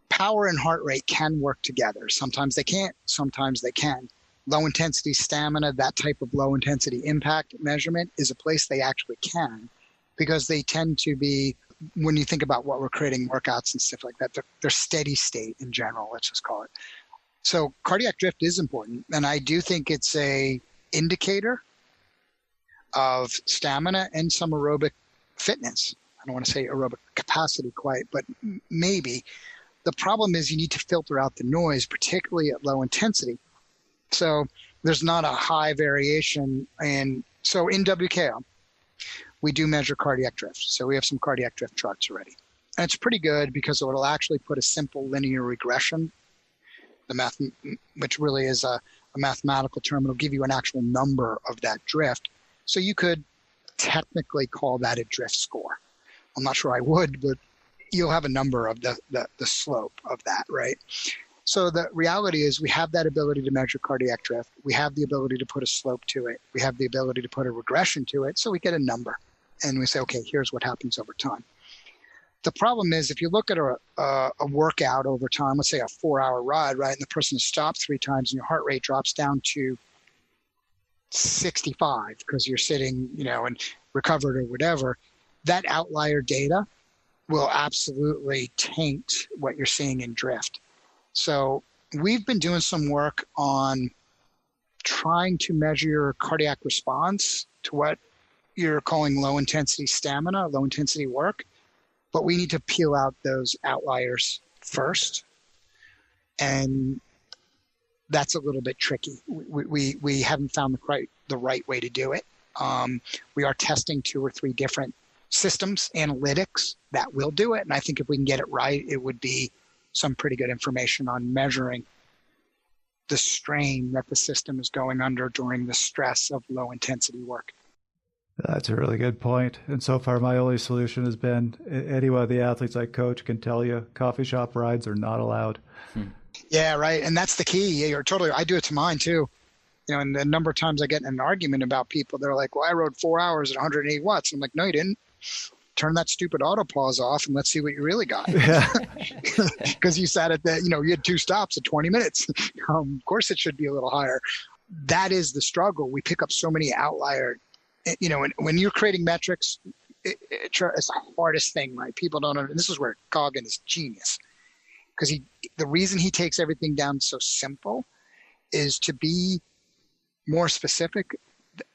power and heart rate can work together. Sometimes they can't, sometimes they can. Low intensity stamina, that type of low intensity impact measurement is a place they actually can, because they tend to be, when you think about what we're creating workouts and stuff like that, they're steady state in general, let's just call it. So cardiac drift is important, and I do think it's a indicator of stamina and some aerobic fitness. I don't want to say aerobic capacity quite, but maybe. The problem is you need to filter out the noise, particularly at low intensity. So there's not a high variation. And so in WKO, we do measure cardiac drift. So we have some cardiac drift charts already. And it's pretty good because it will actually put a simple linear regression, which really is a mathematical term. It'll give you an actual number of that drift. So you could technically call that a drift score. I'm not sure I would, but you'll have a number of the slope of that, right? So the reality is we have that ability to measure cardiac drift. We have the ability to put a slope to it. We have the ability to put a regression to it. So we get a number and we say, okay, here's what happens over time. The problem is if you look at a workout over time, let's say a 4-hour ride, right? And the person has stopped 3 times and your heart rate drops down to 65 because you're sitting, and recovered or whatever, that outlier data will absolutely taint what you're seeing in drift. So we've been doing some work on trying to measure your cardiac response to what you're calling low intensity stamina, low intensity work, but we need to peel out those outliers first. And that's a little bit tricky. We haven't found the right way to do it. We are testing 2 or 3 different systems, analytics that will do it. And I think if we can get it right, it would be some pretty good information on measuring the strain that the system is going under during the stress of low intensity work. That's a really good point. And so far, my only solution has been any one of the athletes I coach can tell you coffee shop rides are not allowed. Yeah, right. And that's the key. Yeah, you're totally. I do it to mine too. And the number of times I get in an argument about people, they're like, well, I rode 4 hours at 180 watts. I'm like, no, you didn't. Turn that stupid auto pause off and let's see what you really got. Because you sat at you had 2 stops at 20 minutes. Of course it should be a little higher. That is the struggle. We pick up so many outlier, when you're creating metrics, it's the hardest thing, right? People don't know. This is where Goggin is genius. Because the reason he takes everything down so simple is to be more specific.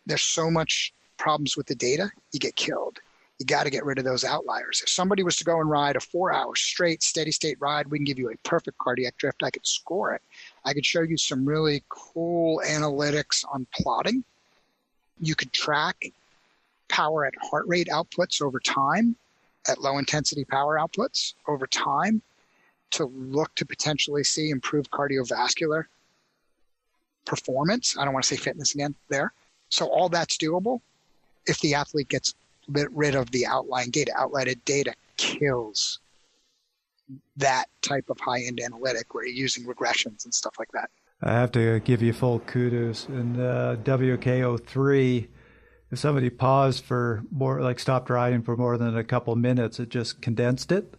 There's so much problems with the data, you get killed. You got to get rid of those outliers. If somebody was to go and ride a 4-hour straight steady state ride, we can give you a perfect cardiac drift. I could score it. I could show you some really cool analytics on plotting. You could track power at heart rate outputs over time, at low intensity power outputs over time, to look to potentially see improved cardiovascular performance. I don't want to say fitness again there. So all that's doable if the athlete gets rid of the outlying data. Outlier data kills that type of high-end analytic where you're using regressions and stuff like that. I have to give you full kudos. In WKO3, if somebody paused for more, like stopped riding for more than a couple minutes, it just condensed it.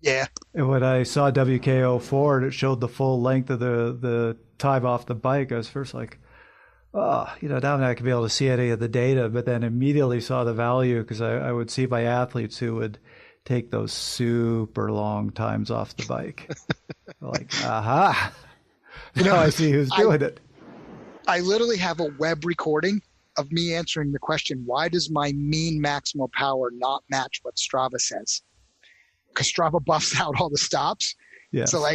Yeah. And when I saw WKO4 and it showed the full length of the time off the bike, I was first like, now I'm not going to be able to see any of the data, but then immediately saw the value because I would see my athletes who would take those super long times off the bike. Like, aha. I see who's doing it. I literally have a web recording of me answering the question, why does my mean maximal power not match what Strava says? Because Strava buffs out all the stops. Yes. So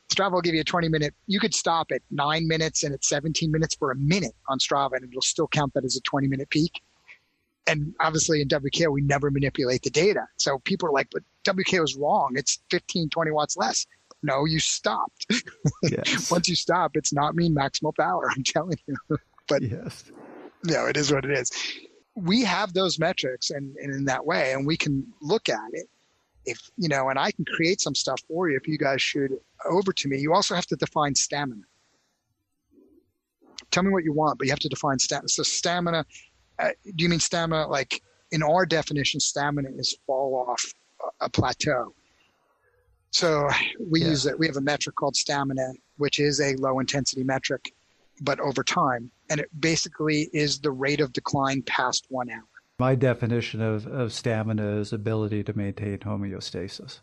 Strava will give you a 20-minute. You could stop at 9 minutes and at 17 minutes for a minute on Strava, and it'll still count that as a 20-minute peak. And obviously in WKO, we never manipulate the data. So people are like, but WKO is wrong. It's 15, 20 watts less. No, you stopped. Yes. Once you stop, it's not mean maximal power, I'm telling you. But yes. It is what it is. We have those metrics and in that way, and we can look at it. If and I can create some stuff for you if you guys shoot it over to me. You also have to define stamina. Tell me what you want, but you have to define stamina. So stamina, Do you mean stamina? Like in our definition, stamina is fall off a plateau. So we have a metric called stamina, which is a low intensity metric, but over time. And it basically is the rate of decline past 1 hour. My definition of stamina is ability to maintain homeostasis.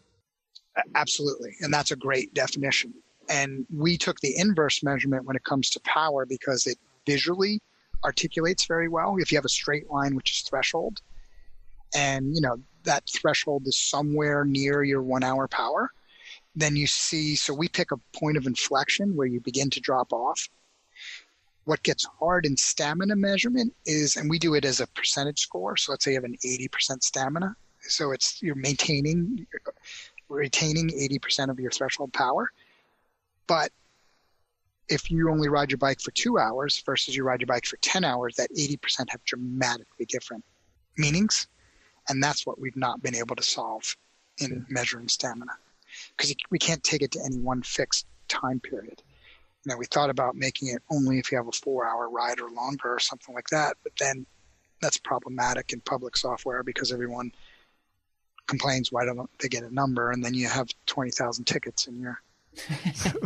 Absolutely. And that's a great definition. And we took the inverse measurement when it comes to power because it visually articulates very well. If you have a straight line, which is threshold, and that threshold is somewhere near your 1 hour power, then you see, so we pick a point of inflection where you begin to drop off. What gets hard in stamina measurement is, and we do it as a percentage score. So let's say you have an 80% stamina. So you're retaining 80% of your threshold power. But if you only ride your bike for 2 hours versus you ride your bike for 10 hours, that 80% have dramatically different meanings. And that's what we've not been able to solve in measuring stamina, because we can't take it to any one fixed time period. We thought about making it only if you have a 4 hour ride or longer or something like that. But then that's problematic in public software because everyone complains why don't they get a number, and then you have 20,000 tickets in your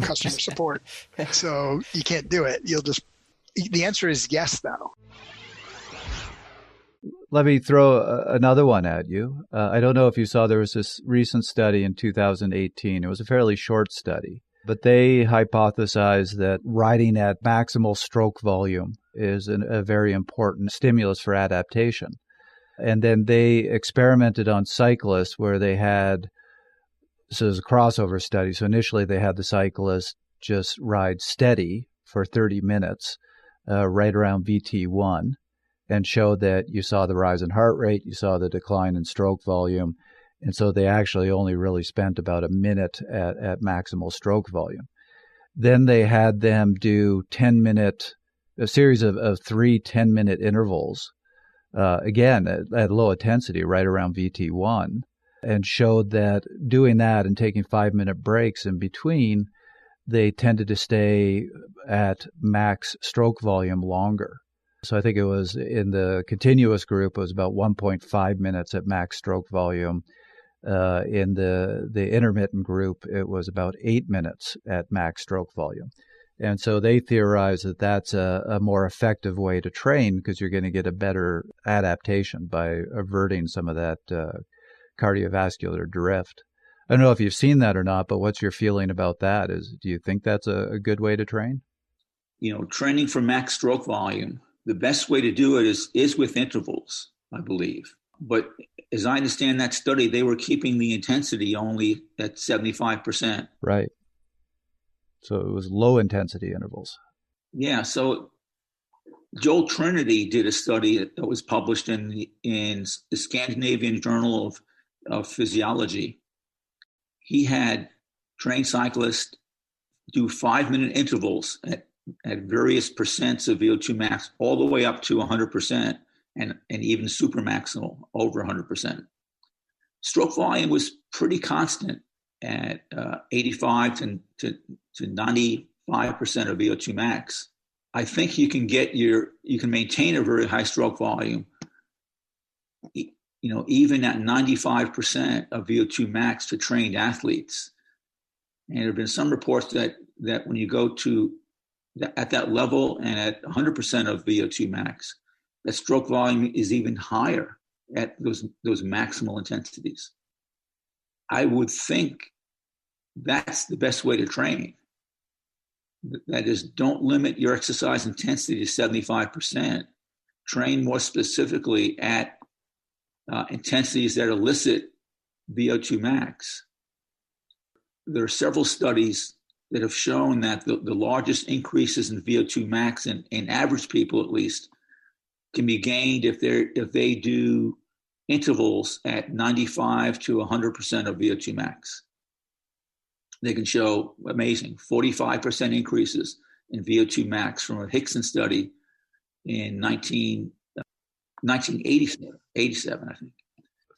customer support. So you can't do it. The answer is yes, though. Let me throw another one at you. I don't know if you saw, there was this recent study in 2018. It was a fairly short study, but they hypothesized that riding at maximal stroke volume is a very important stimulus for adaptation. And then they experimented on cyclists where they had, so it was a crossover study. So initially they had the cyclist just ride steady for 30 minutes, right around VT1, and showed that you saw the rise in heart rate, you saw the decline in stroke volume. And so they actually only really spent about a minute at maximal stroke volume. Then they had them do a series of 3 10-minute intervals, again, at low intensity, right around VT1, and showed that doing that and taking 5-minute breaks in between, they tended to stay at max stroke volume longer. So I think it was in the continuous group, it was about 1.5 minutes at max stroke volume. In the intermittent group, it was about 8 minutes at max stroke volume. And so they theorize that that's a more effective way to train because you're going to get a better adaptation by averting some of that cardiovascular drift. I don't know if you've seen that or not, but what's your feeling about that? Do you think that's a good way to train? Training for max stroke volume, the best way to do it is with intervals, I believe. But as I understand that study, they were keeping the intensity only at 75%. Right. So it was low intensity intervals. Yeah. So Joel Trinity did a study that was published in the Scandinavian Journal of Physiology. He had trained cyclists do 5-minute intervals at various percents of VO2 max, all the way up to 100%, and even super maximal, over 100%. Stroke volume was pretty constant at 85 to 95% of VO2 max. I think you can maintain a very high stroke volume, even at 95% of VO2 max for trained athletes. And there have been some reports that when you go to at that level and at 100% of VO2 max, that stroke volume is even higher at those maximal intensities. I would think that's the best way to train. That is, don't limit your exercise intensity to 75%. Train more specifically at intensities that elicit VO2 max. There are several studies that have shown that the largest increases in VO2 max in average people, at least, can be gained if they do intervals at 95 to 100% of VO2 max. They can show amazing 45% increases in VO2 max from a Hickson study in 1987, I think.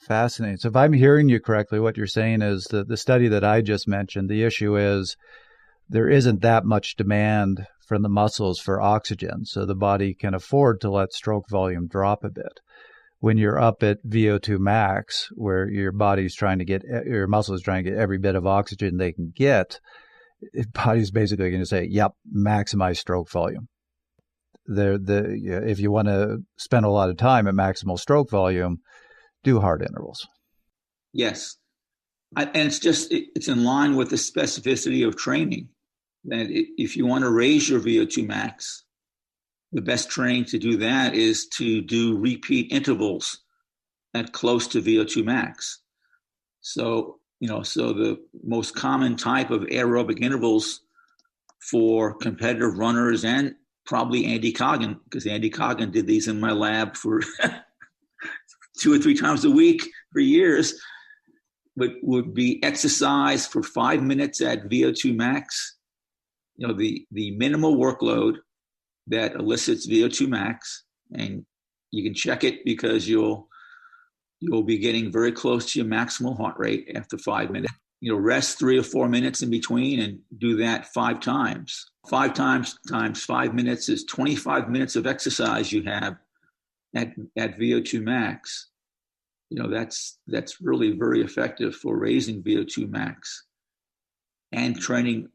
Fascinating. So if I'm hearing you correctly, what you're saying is that the study that I just mentioned, the issue is there isn't that much demand from the muscles for oxygen, so the body can afford to let stroke volume drop a bit. When you're up at VO2 max, where your muscles trying to get every bit of oxygen they can get, the body's basically going to say, yep, maximize stroke volume. If you want to spend a lot of time at maximal stroke volume, do hard intervals. Yes. And it's in line with the specificity of training. That if you want to raise your VO2 max, the best training to do that is to do repeat intervals at close to VO2 max. So the most common type of aerobic intervals for competitive runners, and probably Andy Coggan, because Andy Coggan did these in my lab for 2 or 3 times a week for years, would be exercise for 5 minutes at VO2 max, the minimal workload that elicits VO2 max, and you can check it because you'll be getting very close to your maximal heart rate after 5 minutes. Rest 3 or 4 minutes in between and do that 5 times. 5 times 5 minutes is 25 minutes of exercise you have at VO2 max. That's really very effective for raising VO2 max and training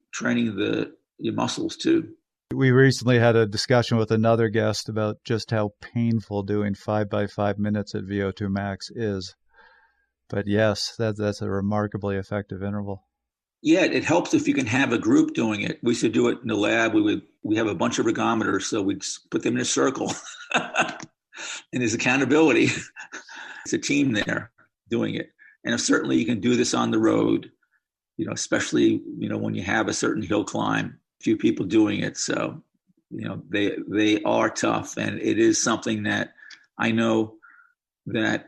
your muscles too. We recently had a discussion with another guest about just how painful doing 5 by 5 minutes at VO2 max is. But yes, that's a remarkably effective interval. Yeah, it helps if you can have a group doing it. We used to do it in the lab. We have a bunch of ergometers, so we'd put them in a circle. And there's accountability. It's a team there doing it. And certainly you can do this on the road, especially, when you have a certain hill climb, a few people doing it. So, they are tough. And it is something that I know that,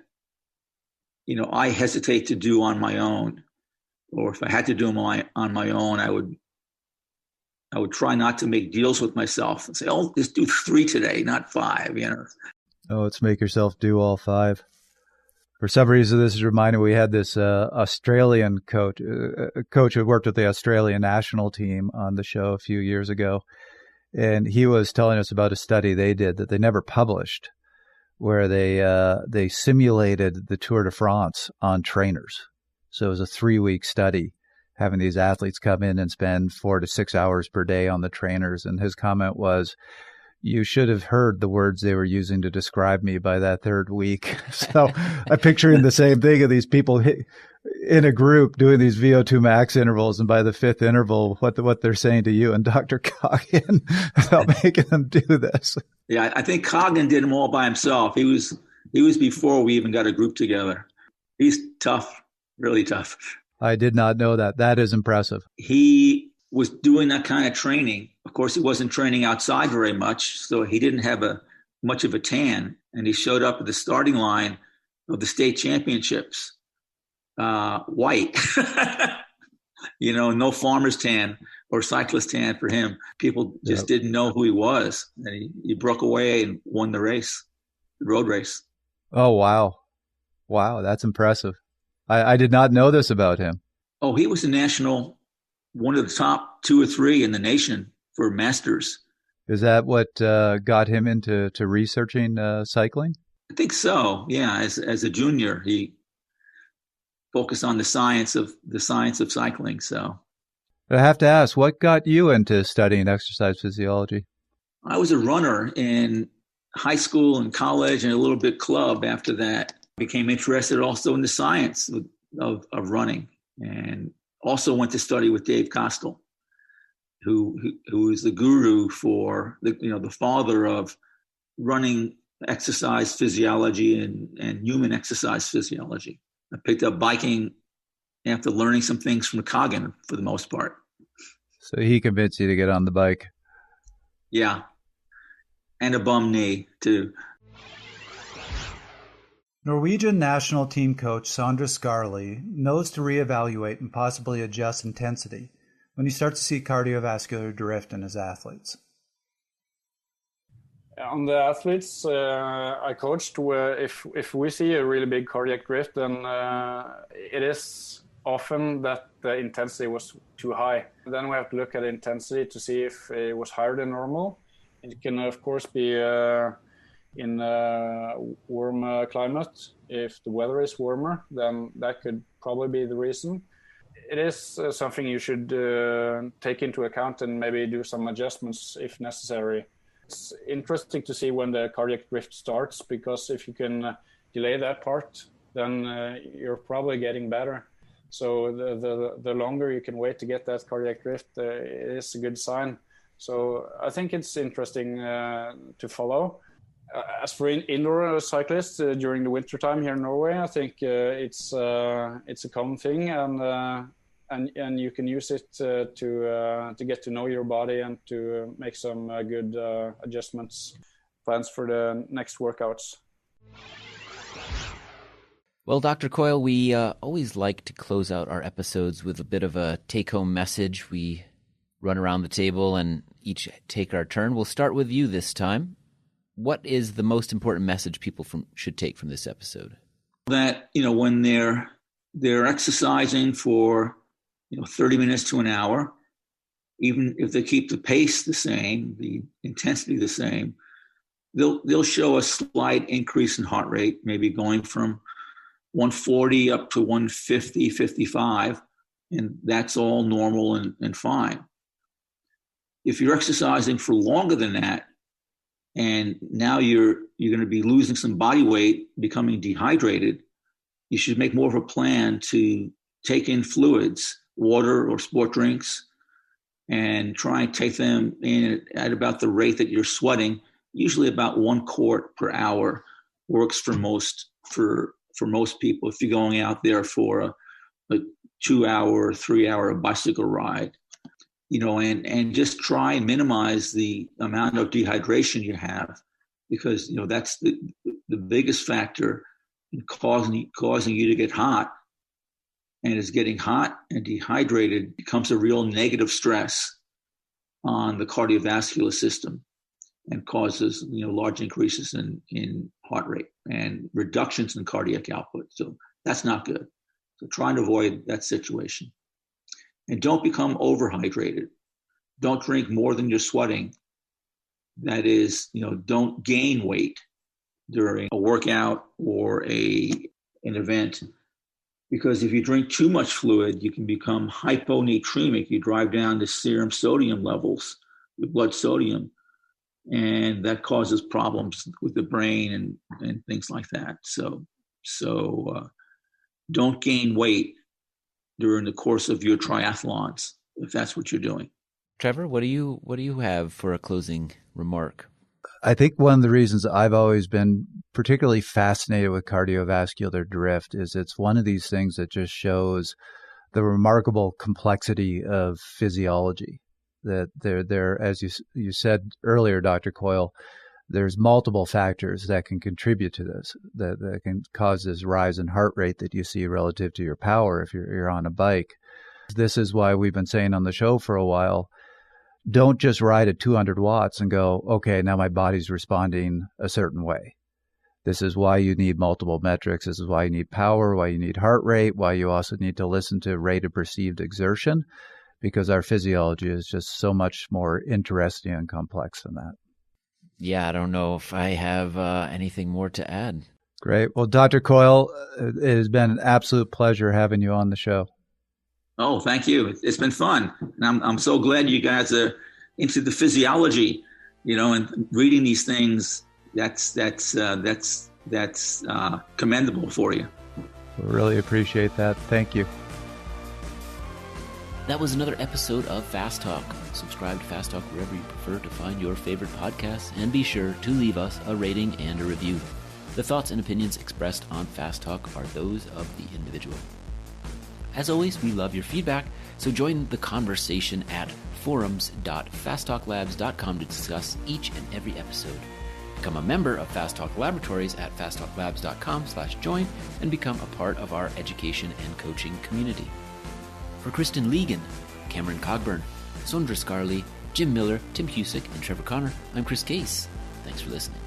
I hesitate to do on my own. Or if I had to do them on my own, I would try not to make deals with myself and say, oh, just do 3 today, not 5, Oh, let's make yourself do all 5. For some reason, this is reminding me, we had this Australian coach, a coach who worked with the Australian national team on the show a few years ago. And he was telling us about a study they did that they never published, where they simulated the Tour de France on trainers. So it was a 3-week study, having these athletes come in and spend 4 to 6 hours per day on the trainers. And his comment was, you should have heard the words they were using to describe me by that 3rd week. So I'm picturing the same thing of these people in a group doing these VO2 max intervals. And by the 5th interval, what they're saying to you and Dr. Coggin about making them do this. Yeah, I think Coggin did them all by himself. He was before we even got a group together. He's tough, really tough. I did not know that. That is impressive. He was doing that kind of training. Of course, he wasn't training outside very much, so he didn't have much of a tan. And he showed up at the starting line of the state championships, white. No farmer's tan or cyclist tan for him. People just didn't know who he was. And he broke away and won the race, the road race. Oh, wow. Wow, that's impressive. I did not know this about him. Oh, he was one of the top 2 or 3 in the nation for masters. Is that what got him into researching cycling? I think so. Yeah, as a junior, he focused on the science of cycling. So, I have to ask, what got you into studying exercise physiology? I was a runner in high school and college, and a little bit club after that. Became interested also in the science of running, and also went to study with Dave Costel, who is the guru for the father of running exercise physiology and human exercise physiology. I picked up biking after learning some things from Coggin for the most part. So he convinced you to get on the bike. Yeah, and a bum knee too. Norwegian national team coach Sondre Skarli knows to reevaluate and possibly adjust intensity when he starts to see cardiovascular drift in his athletes. On the athletes I coached, if we see a really big cardiac drift, then it is often that the intensity was too high. Then we have to look at the intensity to see if it was higher than normal. It can, of course, be in a warm climate. If the weather is warmer, then that could probably be the reason. It is something you should take into account and maybe do some adjustments if necessary. It's interesting to see when the cardiac drift starts, because if you can delay that part, then you're probably getting better. So the longer you can wait to get that cardiac drift, it is a good sign. So I think it's interesting to follow. As for indoor cyclists during the winter time here in Norway, I think it's a common thing, and you can use it to get to know your body and to make some good adjustments, plans for the next workouts. Well, Dr. Coyle, we always like to close out our episodes with a bit of a take-home message. We run around the table and each take our turn. We'll start with you this time. What is the most important message people should take from this episode? That, when they're exercising for 30 minutes to an hour, even if they keep the pace the same, the intensity the same, they'll show a slight increase in heart rate, maybe going from 140 up to 150, 55, and that's all normal and fine. If you're exercising for longer than that, and now you're going to be losing some body weight, becoming dehydrated, you should make more of a plan to take in fluids, water or sport drinks, and try and take them in at about the rate that you're sweating. Usually about 1 quart per hour works for most people if you're going out there for a 2-hour, 3-hour bicycle ride. And just try and minimize the amount of dehydration you have, because, that's the biggest factor in causing you to get hot. And as getting hot and dehydrated becomes a real negative stress on the cardiovascular system and causes, large increases in heart rate and reductions in cardiac output. So that's not good. So try and avoid that situation. And don't become overhydrated. Don't drink more than you're sweating. That is, don't gain weight during a workout or an event. Because if you drink too much fluid, you can become hyponatremic. You drive down the serum sodium levels, your blood sodium, and that causes problems with the brain and things like that. So don't gain weight during the course of your triathlons, if that's what you're doing. Trevor, what do you have for a closing remark? I think one of the reasons I've always been particularly fascinated with cardiovascular drift is it's one of these things that just shows the remarkable complexity of physiology. That there, as you said earlier, Dr. Coyle, there's multiple factors that can contribute to this, that can cause this rise in heart rate that you see relative to your power if you're on a bike. This is why we've been saying on the show for a while, don't just ride at 200 watts and go, okay, now my body's responding a certain way. This is why you need multiple metrics. This is why you need power, why you need heart rate, why you also need to listen to rate of perceived exertion, because our physiology is just so much more interesting and complex than that. Yeah, I don't know if I have anything more to add. Great. Well, Dr. Coyle, it has been an absolute pleasure having you on the show. Oh, thank you. It's been fun. And I'm so glad you guys are into the physiology, and reading these things. That's commendable for you. We really appreciate that. Thank you. That was another episode of Fast Talk. Subscribe to Fast Talk wherever you prefer to find your favorite podcasts, and be sure to leave us a rating and a review. The thoughts and opinions expressed on Fast Talk are those of the individual. As always, we love your feedback, so join the conversation at forums.fasttalklabs.com to discuss each and every episode. Become a member of Fast Talk Laboratories at fasttalklabs.com/join and become a part of our education and coaching community. For Kristen Legan, Cameron Cogburn, Sondra Scarley, Jim Miller, Tim Husick, and Trevor Connor, I'm Chris Case. Thanks for listening.